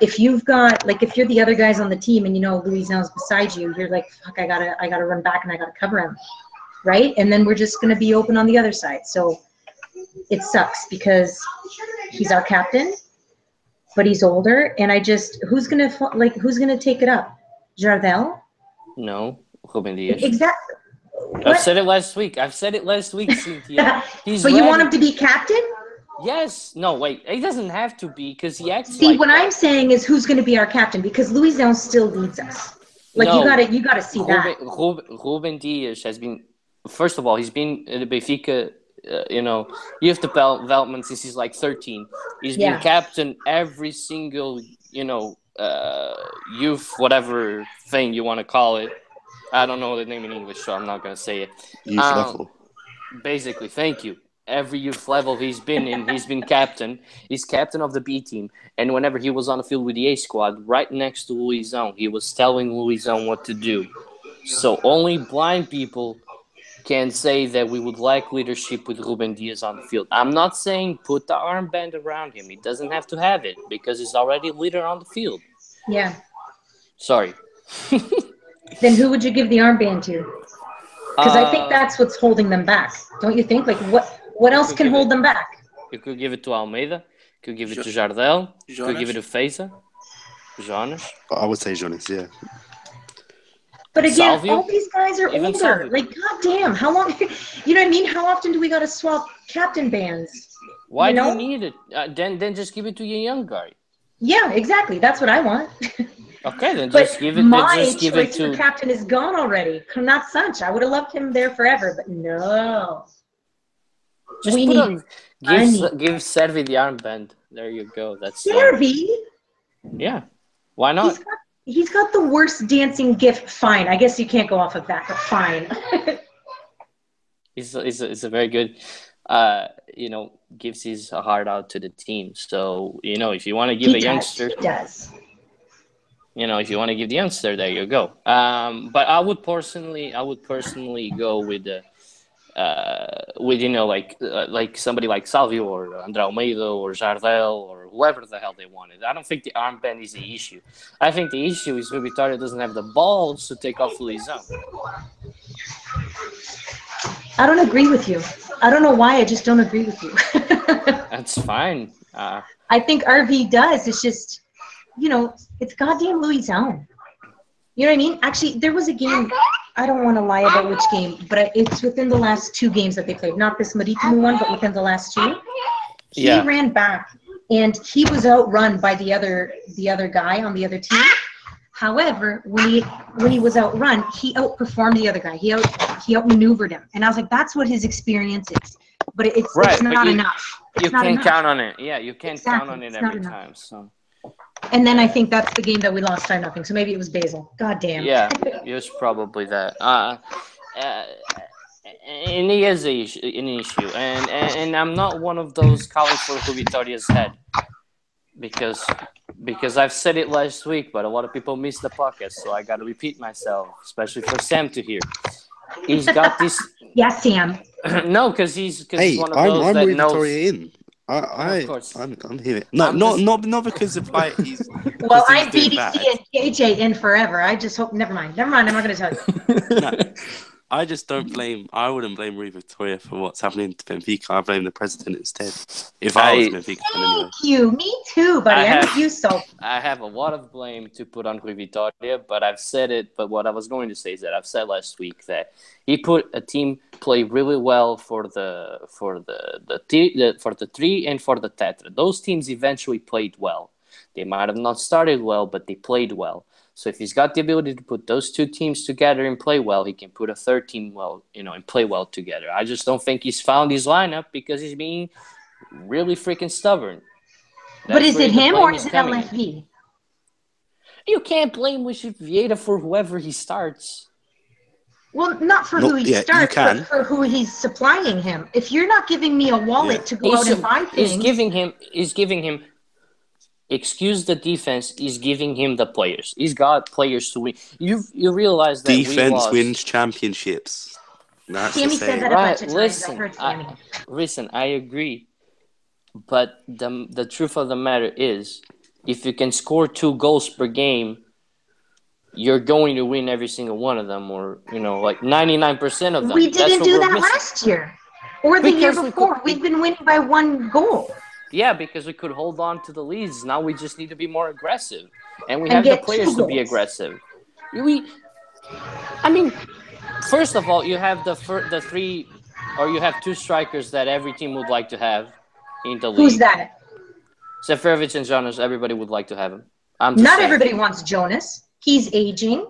if you're the other guys on the team and Luizão's beside you, you're like, fuck, I gotta run back and I gotta cover him, right? And then we're just gonna be open on the other side. So it sucks because he's our captain, but he's older, and who's gonna take it up? Jardel? No, Ruben Dias. Exactly. I've said it last week, Cynthia. But you want him to be captain? Yes. No, wait. He doesn't have to be because he acts See, what I'm saying is who's going to be our captain because Luizão still leads us. Like, no, you gotta see that. Ruben Dias has been, first of all, he's been at the Benfica, youth development since he's like 13. He's been captain every single, youth, whatever thing you want to call it. I don't know the name in English, so I'm not gonna say it. Youth level. Basically, thank you. Every youth level he's been in, he's been captain. He's captain of the B team, and whenever he was on the field with the A squad, right next to Luizão, he was telling Luizão what to do. So only blind people can say that we would lack leadership with Ruben Diaz on the field. I'm not saying put the armband around him. He doesn't have to have it because he's already a leader on the field. Yeah. Sorry. Then who would you give the armband to? Because I think that's what's holding them back. Don't you think? Like, what else can hold them back? You could give it to Almeida. You could give it to Jardel. You could give it to Feza. Jonas. I would say Jonas, yeah. But again, Salvio? all these guys are Even older. Salvio. Like, goddamn, how long? You know what I mean? How often do we got to swap captain bands? Why You do know? you need it? Then just give it to your young guy. Yeah, exactly. That's what I want. Okay, then But just give it. my Just give it choice for to. captain is gone already. Not such. I would have loved him there forever, but no. Just We put need on. Give Servi the armband. There you go. That's done. Servi. Yeah. Why not? He's got the worst dancing gift. Fine. I guess you can't go off of that, but fine. He's a very good. Gives his heart out to the team. So if you want to give a youngster, He does. if you want to give the youngster, there you go. But I would personally go with like somebody like Salvio or Andre Almeida or Jardel or whoever the hell they wanted. I don't think the armband is the issue. I think the issue is Vitória doesn't have the balls to take off Luizão. I don't agree with you. I don't know why. I just don't agree with you. That's fine. I think RV does. It's just, it's goddamn Luizão. You know what I mean? Actually, there was a game. I don't want to lie about which game, but it's within the last two games that they played. Not this Marítimo one, but within the last two. He ran back, and he was outrun by the other guy on the other team. However, when he was outrun, he outperformed the other guy. He outmaneuvered him, and I was like, that's what his experience is. But it's not enough. You can't count on it. Yeah, you can't count on it every time. So. And then I think that's the game that we lost 5-0. So maybe it was Basel. God damn. Yeah, it was probably that. And he is an issue. And I'm not one of those calling for Vitória's head. Because I've said it last week, but a lot of people missed the podcast, so I got to repeat myself, especially for Sam to hear. He's got this... Yes, Sam. No, because he's one of those I'm that with knows... Victoria in. Of course. I'm here. Not because of why he's. Well, I'm doing BDC bad. and KJ in forever. I just hope. Never mind. I'm not going to tell you. No, I just don't blame. I wouldn't blame Rui Victoria for what's happening to Benfica. I blame the president instead. If I was Benfica, anyway. Thank you. Me too, buddy. I'm with you, so. I have a lot of blame to put on Rui Vitória, but I've said it. But what I was going to say is that I've said last week that he put a team play really well for the 3 and for the Tetra. Those teams eventually played well. They might have not started well, but they played well. So if he's got the ability to put those two teams together and play well, he can put a third team well, and play well together. I just don't think he's found his lineup because he's being really freaking stubborn. But is it him or is it LFV? You can't blame Luis Vieira for whoever he starts. Well, not for who he starts, but for who he's supplying him. If you're not giving me a wallet to go out and buy things... He's giving him... Excuse the defense. He's giving him the players. He's got players to win. You realize that defense wins championships. Sammy said that a bunch of times. I heard Sammy. Listen, I agree. But the truth of the matter is, if you can score 2 goals per game, you're going to win every single one of them, or like 99% of them. We didn't do that last year, or the year before. We've been winning by 1 goal. Yeah, because we could hold on to the leads. Now we just need to be more aggressive, and we have the players to be aggressive. First of all, you have the 3, or you have 2 strikers that every team would like to have in the league. Who's that? Seferovic and Jonas. Everybody would like to have him. Not everybody wants Jonas. He's aging.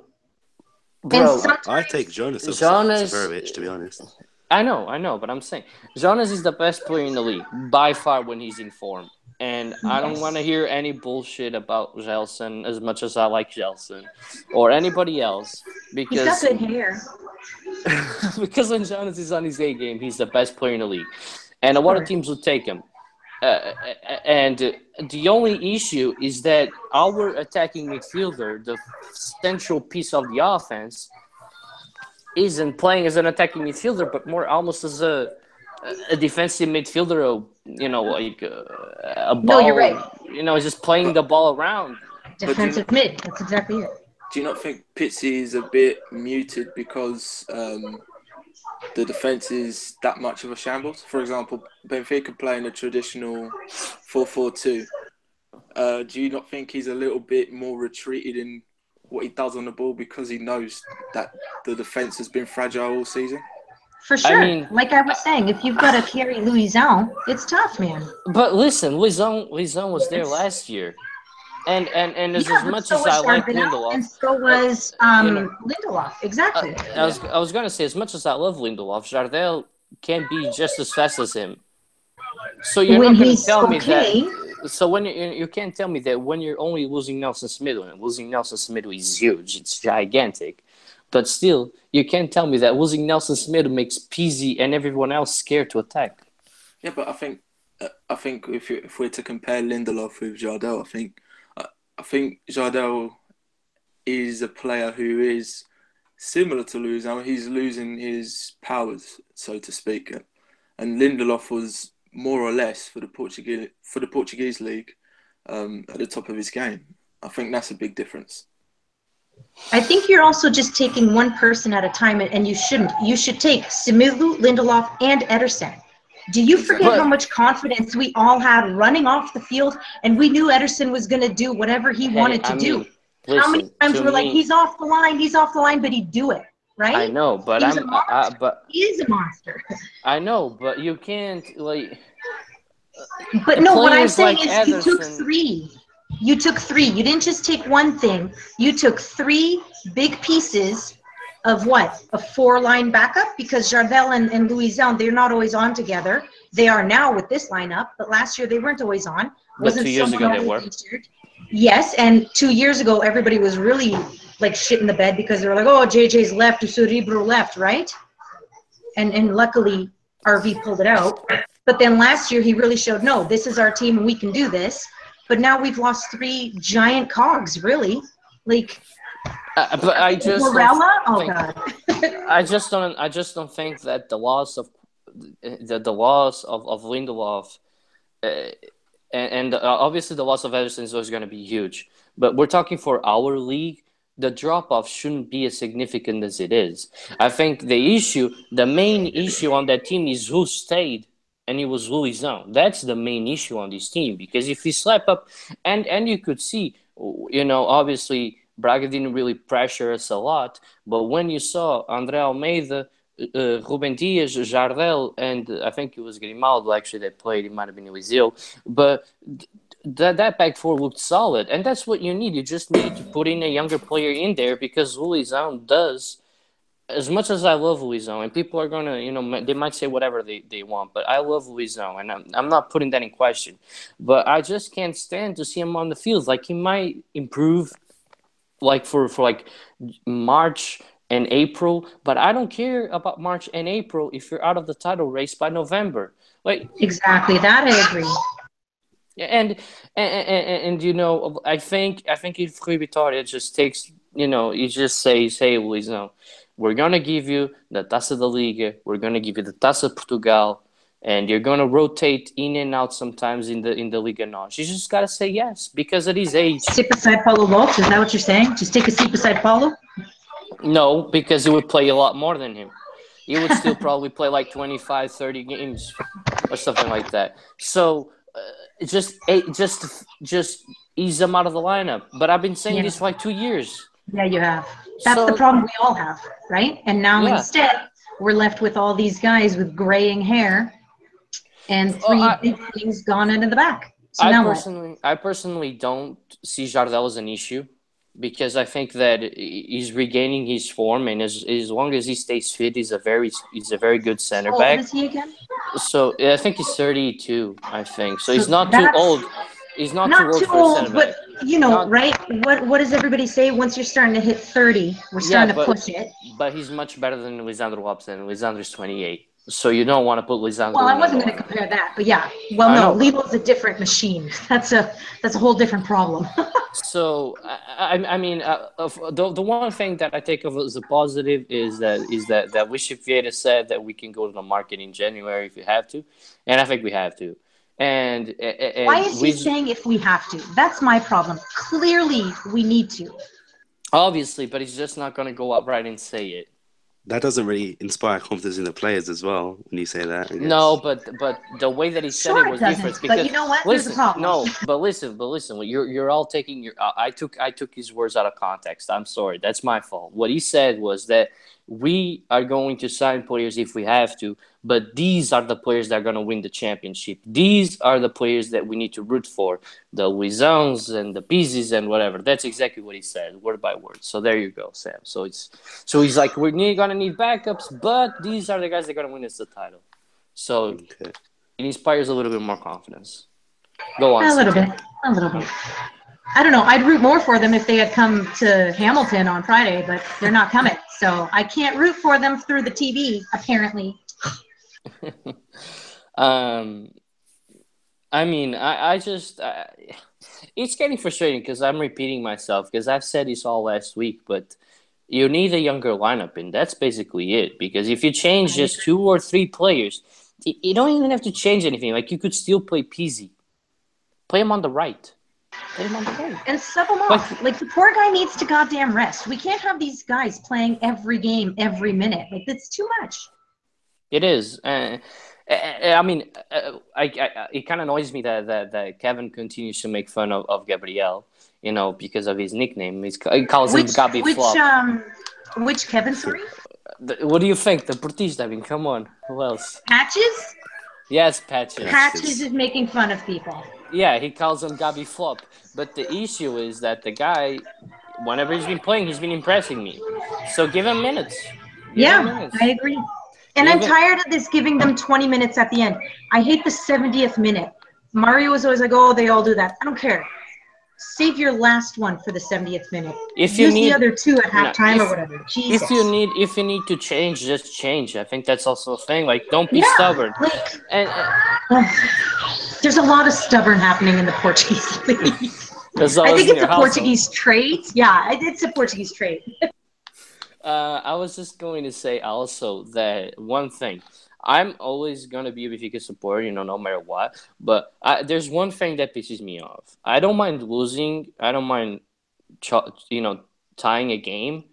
Bro, I take Jonas over Seferovic, to be honest. I know, but I'm saying Jonas is the best player in the league by far when he's in form. And I don't want to hear any bullshit about Gelson as much as I like Gelson or anybody else. because He's got good hair. because when Jonas is on his A game, he's the best player in the league, and a Of lot of course. teams would take him. And the only issue is that our attacking midfielder, the central piece of the offense, isn't playing as an attacking midfielder, but more almost as a defensive midfielder. Like a No, you're right. ball. Just playing the ball around. But Defensive mid. That's exactly it. do you not think Pizzi is a bit muted because the defense is that much of a shambles? For example, Benfica playing a traditional 4-4-2. Do you not think he's a little bit more retreated in what he does on the ball because he knows that the defense has been fragile all season? For sure. mean- like I was saying, if you've got to carry Louison, it's tough, man. But listen, Lizon was there last year, and as Yeah, but much so as was I like Jardel, Lindelof, and so was know, Lindelof. Exactly. I was gonna say, as much as I love Lindelof, Jardel can be just as fast as him. So you're When not gonna he's tell me okay. that. So when you can't tell me that when you're only losing Nelson Semedo, and losing Nelson Semedo is huge, it's gigantic, but still you can't tell me that losing Nelson Semedo makes Pizzi and everyone else scared to attack. Yeah, but I think if we're to compare Lindelof with Jardel, I think Jardel is a player who is similar to Luis. I mean, he's losing his powers, so to speak, and Lindelof was more or less for the Portuguese league at the top of his game. I think that's a big difference. I think you're also just taking one person at a time, and you shouldn't. You should take Similu, Lindelof, and Ederson. Do you forget But- how much confidence we all had running off the field, and we knew Ederson was going to do whatever he wanted to do? How many times to we're like, me- he's off the line, but he'd do it, right? I know, but He's a monster. He is a monster. I know, but you can't like. But no, what I'm Players saying like is you took Ederson- three. You took three. You didn't just take one thing. You took three big pieces of what? A four-line backup? Because Jardel and Louison, they're not always on together. They are now with this lineup, but last year they weren't always on. But 2 years someone ago they always were. featured? Yes, and 2 years ago everybody was really like shit in the bed because they were like, oh, JJ's left, Cerebro left, right? And luckily RV pulled it out. But then last year he really showed, no, this is our team and we can do this. But now we've lost three giant cogs, really. Like, But I just don't Morella? Oh think- God. I just don't think that the loss of Lindelof and obviously the loss of Ederson is always going to be huge. But we're talking for our league, the drop off shouldn't be as significant as it is. I think the main issue on that team is who stayed, and it was Louison. That's the main issue on this team, because if you slap up, and you could see, obviously Braga didn't really pressure us a lot, but when you saw André Almeida, Ruben Dias, Jardel, and I think it was Grimaldo actually that played. It might have been Eliseu, but that back four looked solid, and that's what you need. You just need to put in a younger player in there, because Louison does. As much as I love Louison, and people are gonna, they might say whatever they want, but I love Louison, and I'm not putting that in question. But I just can't stand to see him on the field. Like, he might improve, like for like March and April, but I don't care about March and April if you're out of the title race by November. Like, Exactly, that I agree. and I think if Rui Vitória just takes, he just says, hey Luis, no, we're gonna give you the Taça da Liga, we're gonna give you the Taça Portugal, and you're gonna rotate in and out sometimes in the Liga NOS. You just gotta say yes, because at his age. Sit beside Paulo Lopes, is that what you're saying? Just take a seat beside Paulo? No, because he would play a lot more than him. He would still probably play like 25, 30 games or something like that. So just ease him out of the lineup. But I've been saying this for like 2 years. Yeah, you have. That's the problem we all have, right? And now instead, we're left with all these guys with graying hair and three big things gone into the back. So I personally don't see Jardel as an issue, because I think that he's regaining his form, and as long as he stays fit, he's a very good center back. How old is he again? So I think he's 32. I think so. He's not too old. He's not too old for a center back. But right? What does everybody say? Once you're starting to hit 30, we're starting to push it. But he's much better than Lisandro Lopes, and Lisandro's 28. So you don't want to put Lisandro. Well, I wasn't going to compare that, but yeah. Well, no, Lilo's a different machine. That's a whole different problem. So I mean, the one thing that I take of as a positive is that Wish Vieira said that we can go to the market in January if we have to, and I think we have to. And why is he saying if we have to? That's my problem. Clearly, we need to. Obviously, but he's just not going to go outright and say it. That doesn't really inspire confidence in the players as well when you say that. No, but the way that he said it was different. Because, but you know what? There's a problem. No, but listen. You're all taking your. I took his words out of context. I'm sorry. That's my fault. What he said was that we are going to sign players if we have to, but these are the players that are going to win the championship. These are the players that we need to root for. The Wizons and the Pieces and whatever. That's exactly what he said, word by word. So there you go, Sam. So he's like, we're going to need backups, but these are the guys that are going to win us the title. So it inspires a little bit more confidence. Go on. A little bit. I don't know. I'd root more for them if they had come to Hamilton on Friday, but they're not coming. So I can't root for them through the TV, apparently. I mean, I just it's getting frustrating because I'm repeating myself because I've said this all last week, but you need a younger lineup, and that's basically it. Because if you change just 2 or 3 players, you don't even have to change anything. Like, you could still play Pizzi. Play him on the right. And sub him off. Like, the poor guy needs to goddamn rest. We can't have these guys playing every game, every minute. Like, that's too much. It is. I mean, it kind of annoys me that Kevin continues to make fun of Gabriel, because of his nickname. He calls him Gabi Flop. Which Kevin, sorry? What do you think? The Portiste, I mean, come on. Who else? Patches? Yes, Patches. Patches is making fun of people. Yeah, he calls him Gabi Flop. But the issue is that the guy, whenever he's been playing, he's been impressing me. So give him minutes. I agree. And I'm tired of this giving them 20 minutes at the end. I hate the 70th minute. Mario was always like, oh, they all do that. I don't care. Save your last one for the 70th minute. Use the other 2 at halftime or whatever. Jesus. If you need to change, just change. I think that's also a thing. Like, don't be stubborn. There's a lot of stubborn happening in the Portuguese league. I think it's a Portuguese trait. Yeah, it's a Portuguese trait. I was just going to say also that one thing. I'm always going to be a Benfica supporter, no matter what. But there's one thing that pisses me off. I don't mind losing. I don't mind, tying a game.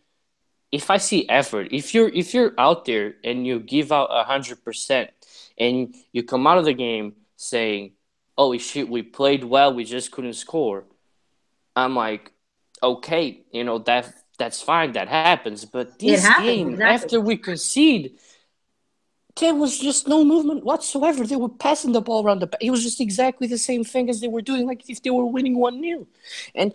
If I see effort, if you're out there and you give out 100% and you come out of the game saying, "Oh shit, we played well, we just couldn't score," I'm like, okay, that's fine, that happens. But this game, after we concede, there was just no movement whatsoever. They were passing the ball around the back. It was just exactly the same thing as they were doing, like if they were winning 1-0. And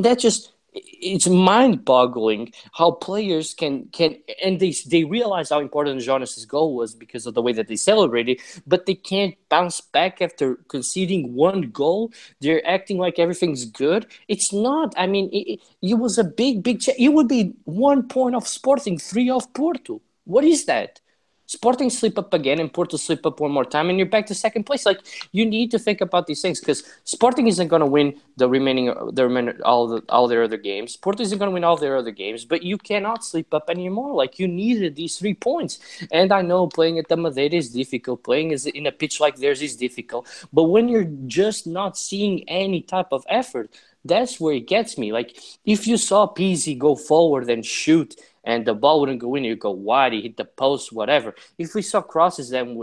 that just, it's mind-boggling how players can and they realize how important Jonas's goal was because of the way that they celebrated, but they can't bounce back after conceding 1 goal. They're acting like everything's good. It's not. I mean, it was a big it would be 1 point off Sporting, 3 off Porto. What is that? Sporting slip up again and Porto slip up one more time, and you're back to second place. Like, you need to think about these things because Sporting isn't going to win all their other games. Porto isn't going to win all their other games, but you cannot sleep up anymore. Like, you needed these 3 points. And I know playing at the Madeira is difficult. Playing in a pitch like theirs is difficult. But when you're just not seeing any type of effort, that's where it gets me. Like, if you saw Pizzi go forward and shoot and the ball wouldn't go in, you go wide, he hit the post, whatever. If we saw crosses and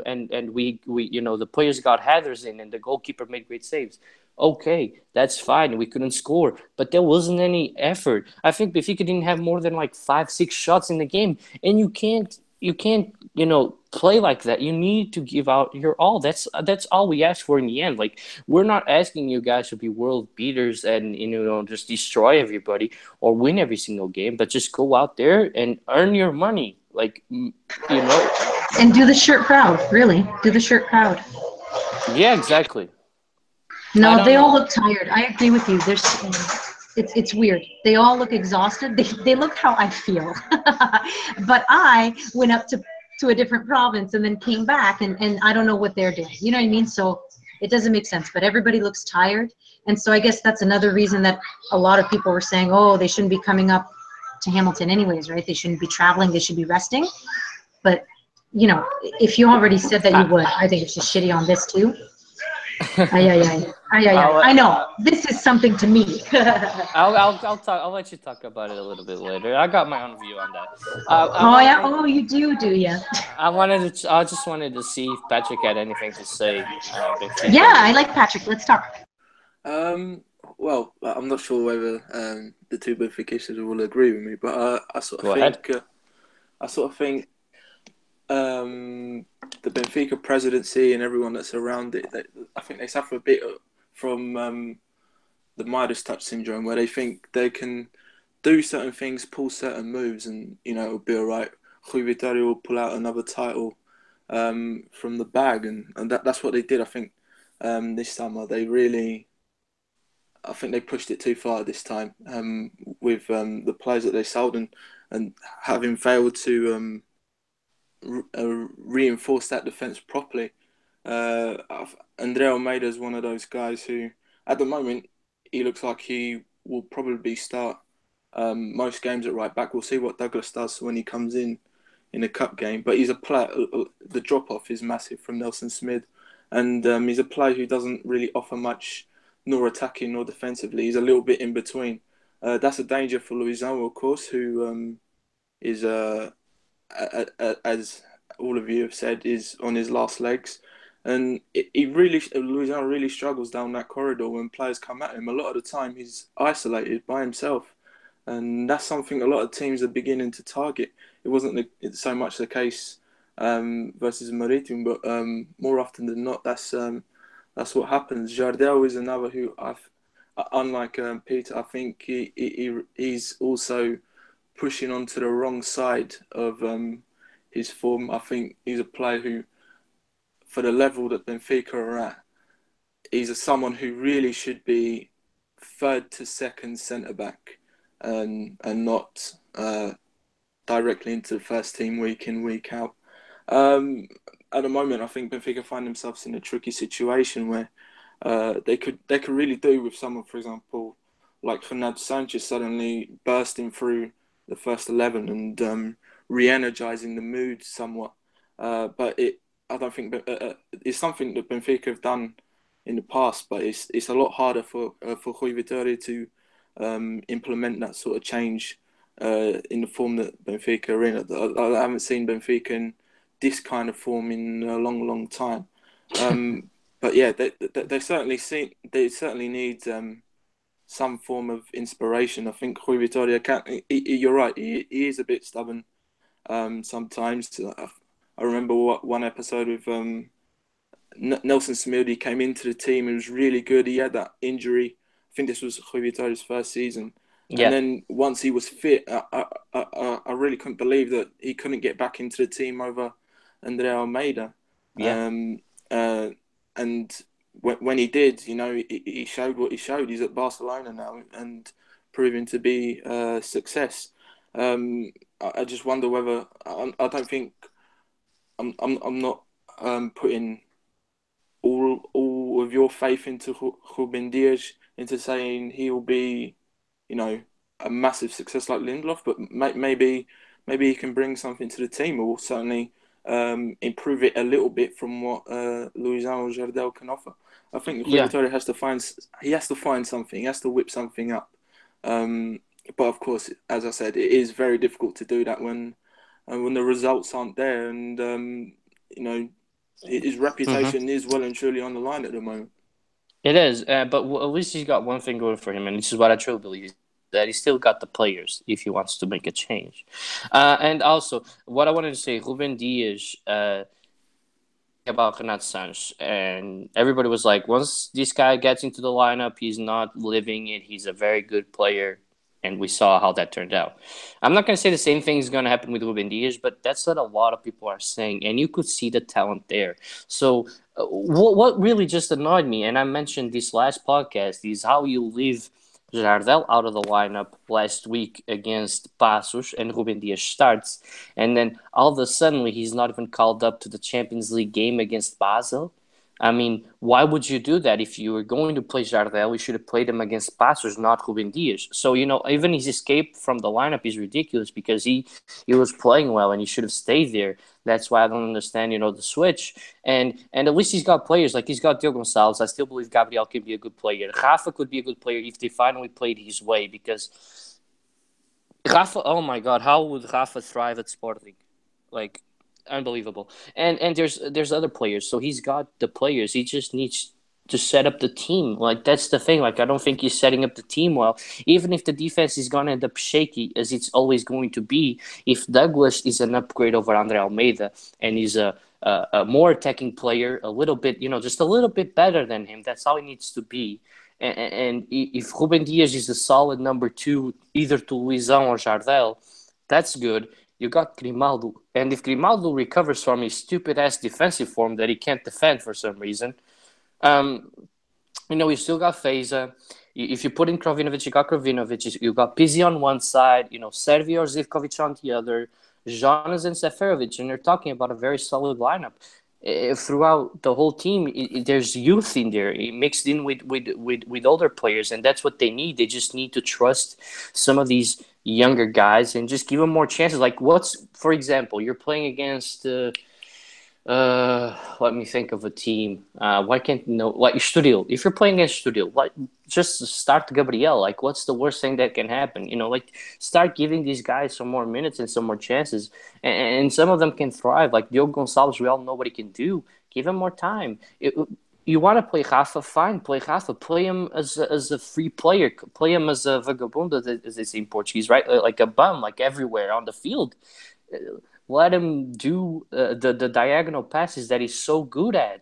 we the players got headers in and the goalkeeper made great saves, okay, that's fine. We couldn't score, but there wasn't any effort. I think Benfica didn't have more than like 5-6 shots in the game, and you can't play like that. You need to give out your all. That's all we ask for in the end. Like, we're not asking you guys to be world beaters and just destroy everybody or win every single game, but just go out there and earn your money. Like, and do the shirt proud. Really, do the shirt proud. Yeah, exactly. I No, don't they all know. look tired. I agree with you. It's weird. They all look exhausted. They look how I feel. But I went up to a different province and then came back, and I don't know what they're doing. You know what I mean? So it doesn't make sense. But everybody looks tired, and so I guess that's another reason that a lot of people were saying, oh, they shouldn't be coming up to Hamilton anyways, right? They shouldn't be traveling. They should be resting. But if you already said that you I, would, I think it's just shitty on this too. Ay, ay, ay. Ay, ay, ay. I'll, I know. I'll, This is something to me. I'll talk. I'll let you talk about it a little bit later. I got my own view on that. I Oh, want. yeah. Oh, you do you? I wanted to. I just wanted to see if Patrick had anything to say. Yeah, Benfica. I like Patrick. Let's talk. Um, well, I'm not sure whether the two Benfica will agree with me, but Go ahead. I sort of think the Benfica presidency and everyone that's around it, I think they suffer a bit from the Midas touch syndrome, where they think they can do certain things, pull certain moves, and it'll be all right. Rui Vitória will pull out another title from the bag, and that's what they did. I think this summer I think they pushed it too far this time with the players that they sold and having failed to reinforce that defence properly. Uh, Andre Almeida is one of those guys who, at the moment, he looks like he will probably start most games at right back. We'll see what Douglas does when he comes in a cup game. But he's a player. The drop off is massive from Nelson Smith, and he's a player who doesn't really offer much, nor attacking nor defensively. He's a little bit in between. That's a danger for Luizão, of course, who is as all of you have said, is on his last legs. And Luizão really struggles down that corridor when players come at him. A lot of the time, he's isolated by himself, and that's something a lot of teams are beginning to target. It wasn't so much the case versus Maritime, but more often than not, that's what happens. Jardel is another who unlike Peter, I think he's also pushing onto the wrong side of his form. I think he's a player who, for the level that Benfica are at, he's someone who really should be third to second centre back, and not directly into the first team week in week out. At the moment, I think Benfica find themselves in a tricky situation where they could really do with someone, for example, like Renato Sanchez suddenly bursting through the first 11 and re-energizing the mood somewhat. But I don't think it's something that Benfica have done in the past, but it's a lot harder for Rui Vitória to implement that sort of change in the form that Benfica are in. I haven't seen Benfica in this kind of form in a long, long time. But yeah, they certainly need some form of inspiration. I think Rui Vitória you're right. He is a bit stubborn sometimes. I remember one episode with Nelson Smith. He came into the team. He was really good. He had that injury. I think this was Rui Vitória's first season. And Yeah. then once he was fit, I really couldn't believe that he couldn't get back into the team over Andre Almeida. Yeah. And when he did, he showed what he showed. He's at Barcelona now and proving to be a success. I just wonder whether I don't think I'm not putting all of your faith into Ruben Dias, into saying he'll be, a massive success like Lindelof, but maybe he can bring something to the team, or certainly improve it a little bit from what Luizão or Jardel can offer. I think Rui Yeah. Vitória has to find something. He has to whip something up. But of course, as I said, it is very difficult to do that when the results aren't there, and his Mm-hmm. reputation is well and truly on the line at the moment. It is, but at least he's got one thing going for him, and this is what I truly believe, that he still got the players if he wants to make a change. And also, what I wanted to say, Ruben Dias, about Renato Sanches, and everybody was like, once this guy gets into the lineup, he's not living it. He's a very good player. And we saw how that turned out. I'm not going to say the same thing is going to happen with Ruben Dias, but that's what a lot of people are saying. And you could see the talent there. So what really just annoyed me, and I mentioned this last podcast, is how you leave Jardel out of the lineup last week against Passos and Ruben Dias starts. And then all of a sudden, he's not even called up to the Champions League game against Basel. I mean, why would you do that? If you were going to play Jardel, you should have played him against Passos, not Ruben Dias. So, even his escape from the lineup is ridiculous because he was playing well and he should have stayed there. That's why I don't understand, the switch. And at least he's got players. Like, he's got Diogo Gonçalves. I still believe Gabriel can be a good player. Rafa could be a good player if they finally played his way because Rafa, oh my God, how would Rafa thrive at Sporting? Like, unbelievable. And there's other players. So he's got the players. He just needs to set up the team. Like, that's the thing. Like, I don't think he's setting up the team well. Even if the defense is gonna end up shaky, as it's always going to be, if Douglas is an upgrade over Andre Almeida and he's a more attacking player, a little bit, just a little bit better than him, that's how he needs to be. And if Ruben Dias is a solid number two, either to Luizão or Jardel, that's good. You got Grimaldo. And if Grimaldo recovers from his stupid-ass defensive form that he can't defend for some reason, you still got Feza. If you put in Krovinovic, you got Krovinovic. You got Pizzi on one side, Servio or Zivkovic on the other, Jonas and Seferovic, and you're talking about a very solid lineup. Throughout the whole team, there's youth in there mixed in with older players, and that's what they need. They just need to trust some of these younger guys and just give them more chances. Like, for example, you're playing against let me think of a team. Why can't like Estoril? If you're playing against Estoril, like, just start Gabriel. Like, what's the worst thing that can happen? Like, start giving these guys some more minutes and some more chances, and some of them can thrive. Like Diogo Gonçalves, we all know what he can do. Give him more time. You want to play Rafa? Fine, play Rafa. Play him as a free player. Play him as a vagabundo, as they say in Portuguese, right? Like a bum, like everywhere on the field. Let him do the diagonal passes that he's so good at.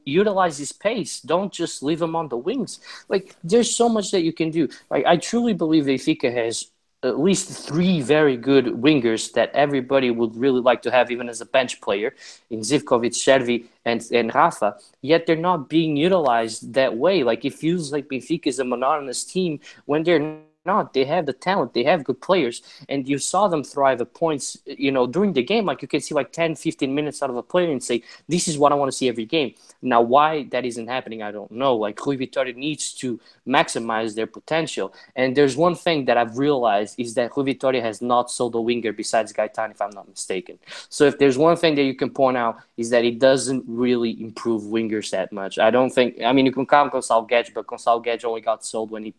Utilize his pace. Don't just leave him on the wings. Like, there's so much that you can do. Like, I truly believe Benfica has at least three very good wingers that everybody would really like to have, even as a bench player, in Zivkovic, Chervi, and Rafa. Yet they're not being utilized that way. Like, it feels like Benfica is a monotonous team when they're not. They have the talent. They have good players. And you saw them thrive at points, during the game. Like, you can see like 10, 15 minutes out of a player and say, this is what I want to see every game. Now, why that isn't happening, I don't know. Like, Rui Vitória needs to maximize their potential. And there's one thing that I've realized is that Rui Vitória has not sold a winger besides Gaetan, if I'm not mistaken. So if there's one thing that you can point out is that it doesn't really improve wingers that much. I don't think, I mean, you can count Gonçalo Guedes, but Gonçalo Guedes only got sold when he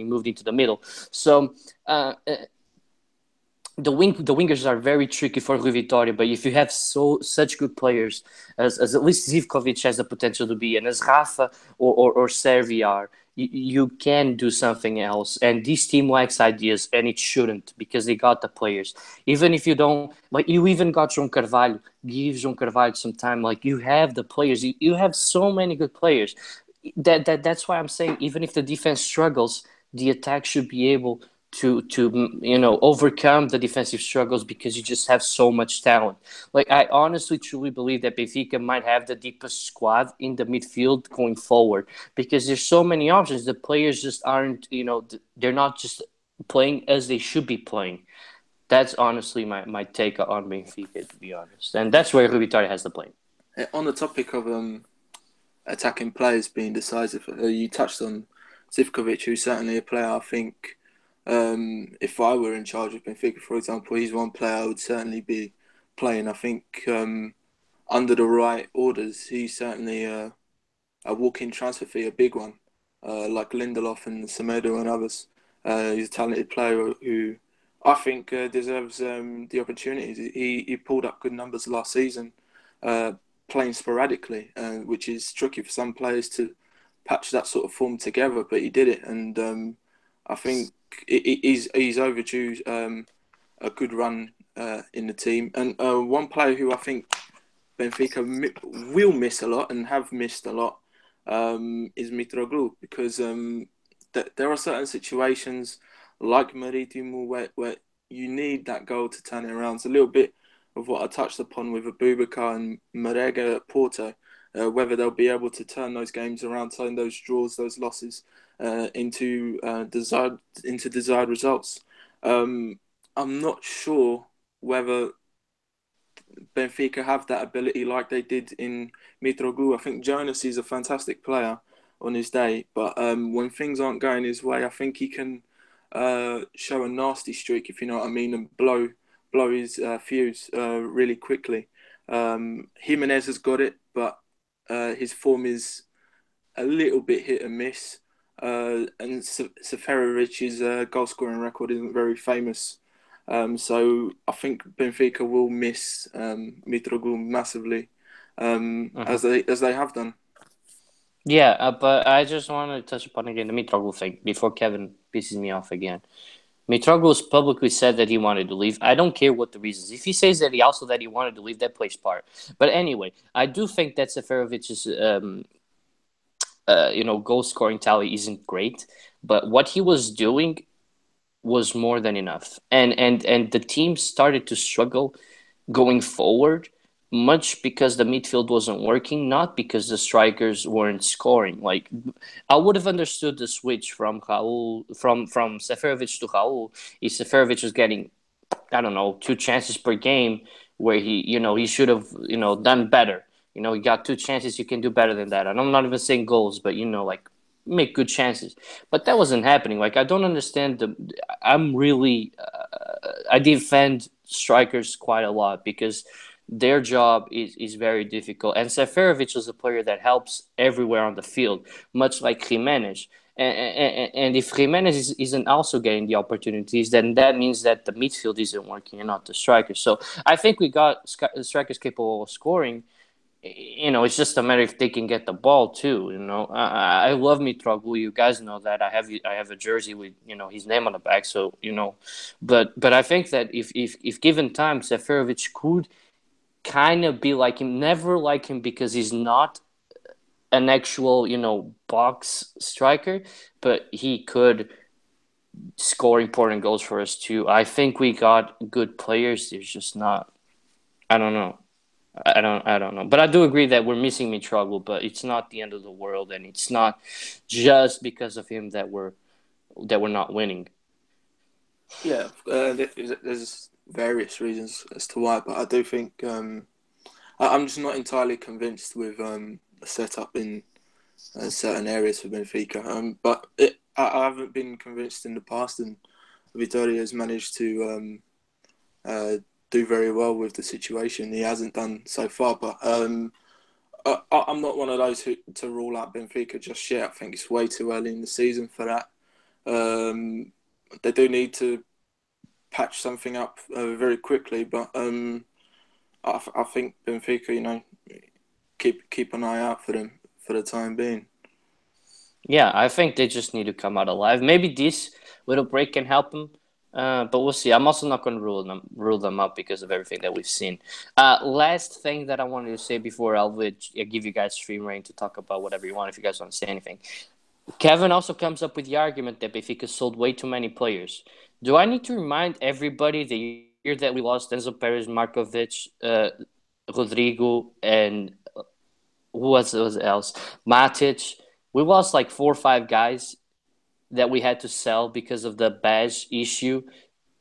moved into the middle. So the wingers are very tricky for Rui Vitória, but if you have such good players as at least Zivkovic has the potential to be, and as Rafa or Servi are, you can do something else. And this team lacks ideas, and it shouldn't, because they got the players. Even if you don't, like, you even got João Carvalho. Give João Carvalho some time. Like, you have the players. You have so many good players. That's why I'm saying, even if the defense struggles, the attack should be able to overcome the defensive struggles, because you just have so much talent. Like, I honestly truly believe that Benfica might have the deepest squad in the midfield going forward, because there's so many options. The players just aren't, they're not just playing as they should be playing. That's honestly my take on Benfica, to be honest. And that's where Rui Vitória has the blame. On the topic of attacking players being decisive, you touched on Zivkovic, who's certainly a player I think, if I were in charge of Benfica, for example, he's one player I would certainly be playing. I think under the right orders, he's certainly a walk-in transfer fee, a big one, like Lindelof and Semedo and others. He's a talented player who I think deserves the opportunities. He pulled up good numbers last season, playing sporadically, which is tricky for some players to patch that sort of form together, but he did it, and I think he's overdue a good run in the team. And one player who I think Benfica will miss a lot and have missed a lot is Mitroglou, because there are certain situations like Marítimo, where you need that goal to turn it around. It's a little bit of what I touched upon with Abubakar and Marega at Porto, whether they'll be able to turn those games around, turn those draws, those losses into desired results. I'm not sure whether Benfica have that ability like they did in Mitroglou. I think Jonas is a fantastic player on his day, but when things aren't going his way, I think he can show a nasty streak, if you know what I mean, and blow his fuse really quickly. Jimenez has got it, but his form is a little bit hit and miss. And Seferovic's goal scoring record isn't very famous. So I think Benfica will miss Mitroglou massively, as they have done. Yeah, but I just want to touch upon again the Mitroglou thing before Kevin pisses me off again. Mitroglou publicly said that he wanted to leave. I don't care what the reasons. If he says that he wanted to leave, that plays part. But anyway, I do think that Seferovic's goal scoring tally isn't great, but what he was doing was more than enough. And the team started to struggle going forward, much because the midfield wasn't working, not because the strikers weren't scoring. Like, I would have understood the switch from Seferovic to Raul if Seferovic was getting, I don't know, 2 chances per game, where he should have, done better. You got 2 chances, you can do better than that. And I'm not even saying goals, but like, make good chances. But that wasn't happening. Like, I don't understand I defend strikers quite a lot because their job is very difficult. And Seferovic is a player that helps everywhere on the field, much like Jimenez. And if Jimenez isn't also getting the opportunities, then that means that the midfield isn't working and not the strikers. So I think we got strikers capable of scoring. It's just a matter if they can get the ball too. I love Mitroglou. You guys know that. I have a jersey with his name on the back. So but I think that if given time, Seferovic could kind of be like him. Never like him because he's not an actual box striker, but he could score important goals for us too. I think we got good players. There's just not. I don't know. I don't know, but I do agree that we're missing Mitroglou, but it's not the end of the world, and it's not just because of him that we're not winning. Yeah, there's various reasons as to why, but I do think I'm just not entirely convinced with the setup in certain areas for Benfica. But I haven't been convinced in the past, and Vitória has managed to do very well with the situation. He hasn't done so far, but I'm not one of those who to rule out Benfica just yet. I think it's way too early in the season for that. They do need to patch something up very quickly, but I think Benfica, keep an eye out for them for the time being. Yeah, I think they just need to come out alive. Maybe this little break can help them. But we'll see. I'm also not going to rule them out because of everything that we've seen. Last thing that I wanted to say before I'll give you guys free reign to talk about whatever you want if you guys want to say anything. Kevin also comes up with the argument that Benfica sold way too many players. Do I need to remind everybody the year that we lost Enzo Perez, Markovic, Rodrigo, and who was else? Matic. We lost like 4 or 5 guys that we had to sell because of the badge issue,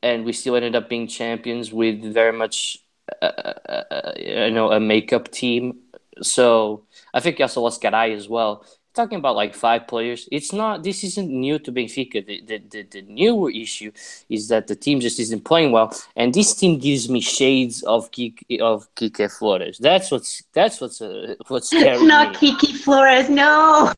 and we still ended up being champions with very much, a makeup team. So I think we also lost Garay as well. Talking about like 5 players, this isn't new to Benfica. The newer issue is that the team just isn't playing well, and this team gives me shades of Kike Flores. That's what's scary. Not Kiki Flores, no.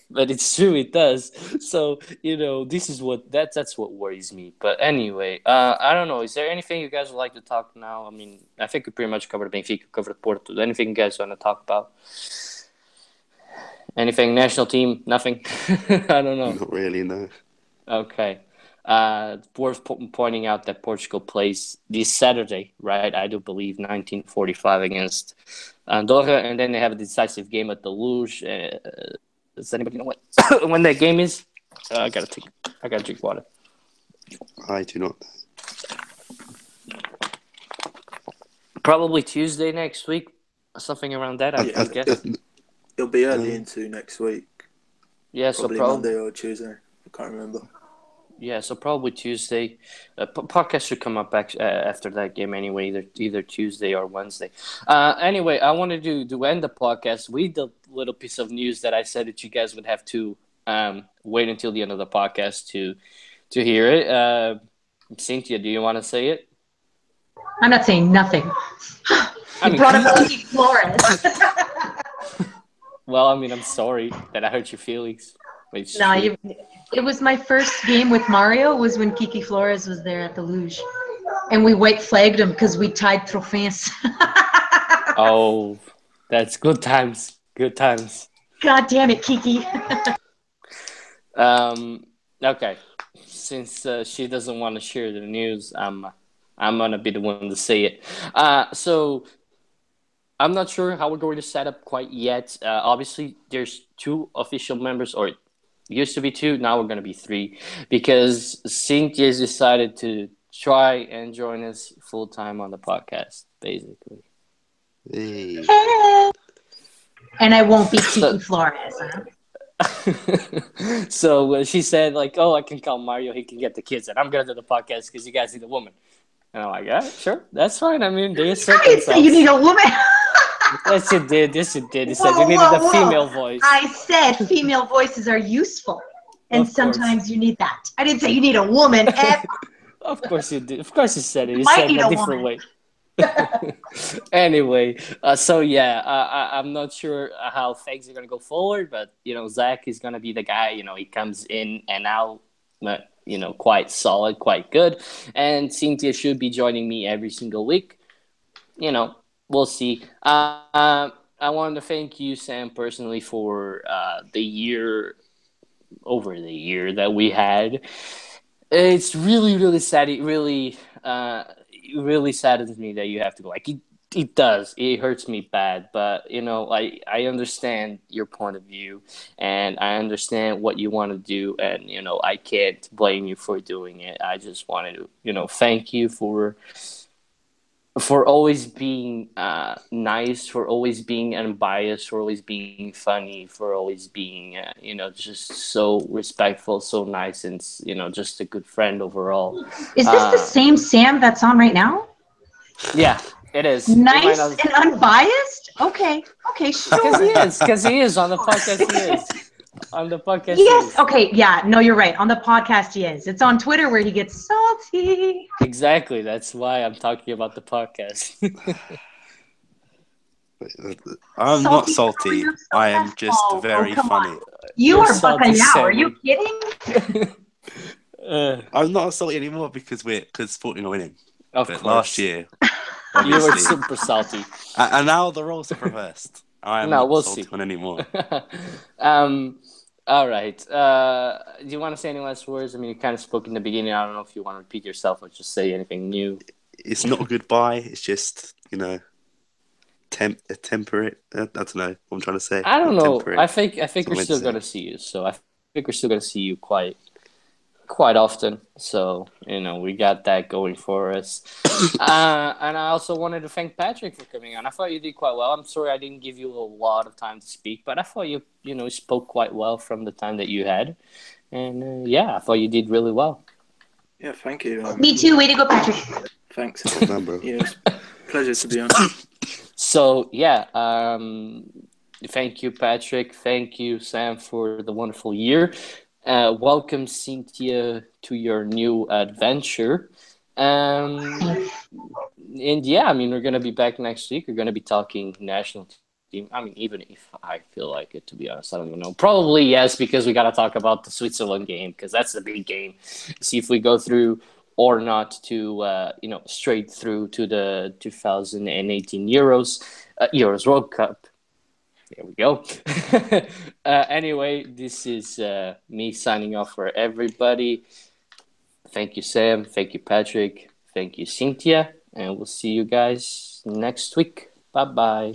But it's true, it does. So this is that's what worries me. But anyway, I don't know. Is there anything you guys would like to talk now? I mean, I think we pretty much covered Benfica, covered Porto. Anything you guys want to talk about? Anything national team? Nothing. I don't know. Not really, no. Okay. Worth pointing out that Portugal plays this Saturday, right? I do believe 1945 against Andorra, and then they have a decisive game at the Luge. Does anybody know when that game is? I gotta drink water. I do not know. Probably Tuesday next week, something around that. I guess. It'll be early into next week. Yeah, Probably Monday or Tuesday. I can't remember. Yeah, so probably Tuesday. Podcast should come up after that game anyway, either Tuesday or Wednesday. Anyway, I wanted to end the podcast with the little piece of news that I said that you guys would have to wait until the end of the podcast to hear it. Cynthia, do you want to say it? I'm not saying nothing. I mean, brought up Tiki Flores. well, I mean, I'm sorry that I hurt your feelings. No, it was my first game with Mario. Was when Kiki Flores was there at the luge, and we white flagged him because we tied trophies. Oh, that's good times. Good times. God damn it, Kiki. Okay. Since she doesn't want to share the news, I'm gonna be the one to say it. So I'm not sure how we're going to set up quite yet. Obviously, there's 2 official members, or it used to be 2. Now we're going to be 3 because Cynthia has decided to try and join us full time on the podcast, basically. Hey. And I won't be Kiki Flores. Huh? So she said, like, oh, I can call Mario. He can get the kids, and I'm going to do the podcast because you guys need a woman. And I'm like, yeah, sure, that's fine. I mean, they assert I didn't say you need a woman. Yes, you did. Yes, you did. You said you needed a female voice. I said female voices are useful, and sometimes you need that. I didn't say you need a woman. Of course you did. Of course you said it. You might said it need a a different woman. way. Anyway, so yeah, I'm not sure how things are gonna go forward, but Zach is gonna be the guy. He comes in and out, quite solid, quite good, and Cynthia should be joining me every single week. We'll see. I wanted to thank you, Sam, personally for over the year that we had. It's really, really sad. It really saddens me that you have to go. Like it does. It hurts me bad. But I understand your point of view, and I understand what you want to do, and I can't blame you for doing it. I just wanted to thank you for always being nice, for always being unbiased, for always being funny, for always being, just so respectful, so nice, and, just a good friend overall. Is this the same Sam that's on right now? Yeah, it is. Nice and unbiased? Okay, sure. Because he is on the podcast. He is. On the podcast. Yes. Okay. Yeah. No, you're right. On the podcast, he is. It's on Twitter where he gets salty. Exactly. That's why I'm talking about the podcast. I'm not salty. I am just very funny. You are bacalhau. Are you kidding? I'm not salty anymore because Sporting are winning. Of course. Last year, you were super salty. And now the roles are reversed. I am not salty on anymore. All right. Do you want to say any last words? I mean, you kind of spoke in the beginning. I don't know if you want to repeat yourself or just say anything new. It's not a goodbye. It's just, temperate. I don't know what I'm trying to say. I don't know. Temperate. I think we're still going to see you. So I think we're still going to see you quite often. So, we got that going for us. And I also wanted to thank Patrick for coming on. I thought you did quite well. I'm sorry I didn't give you a lot of time to speak, but I thought you spoke quite well from the time that you had. And, I thought you did really well. Yeah, thank you. Me too. Way to go, Patrick. Thanks. Bro. It's a pleasure to be on. So, thank you, Patrick. Thank you, Sam, for the wonderful year. Welcome, Cynthia, to your new adventure. And we're going to be back next week. We're going to be talking national team. I mean, even if I feel like it, to be honest, I don't even know. Probably yes, because we got to talk about the Switzerland game, because that's the big game. See if we go through or not to, straight through to the 2018 Euros World Cup. There we go. Anyway, this is me signing off for everybody. Thank you, Sam. Thank you, Patrick. Thank you, Cynthia. And we'll see you guys next week. Bye-bye.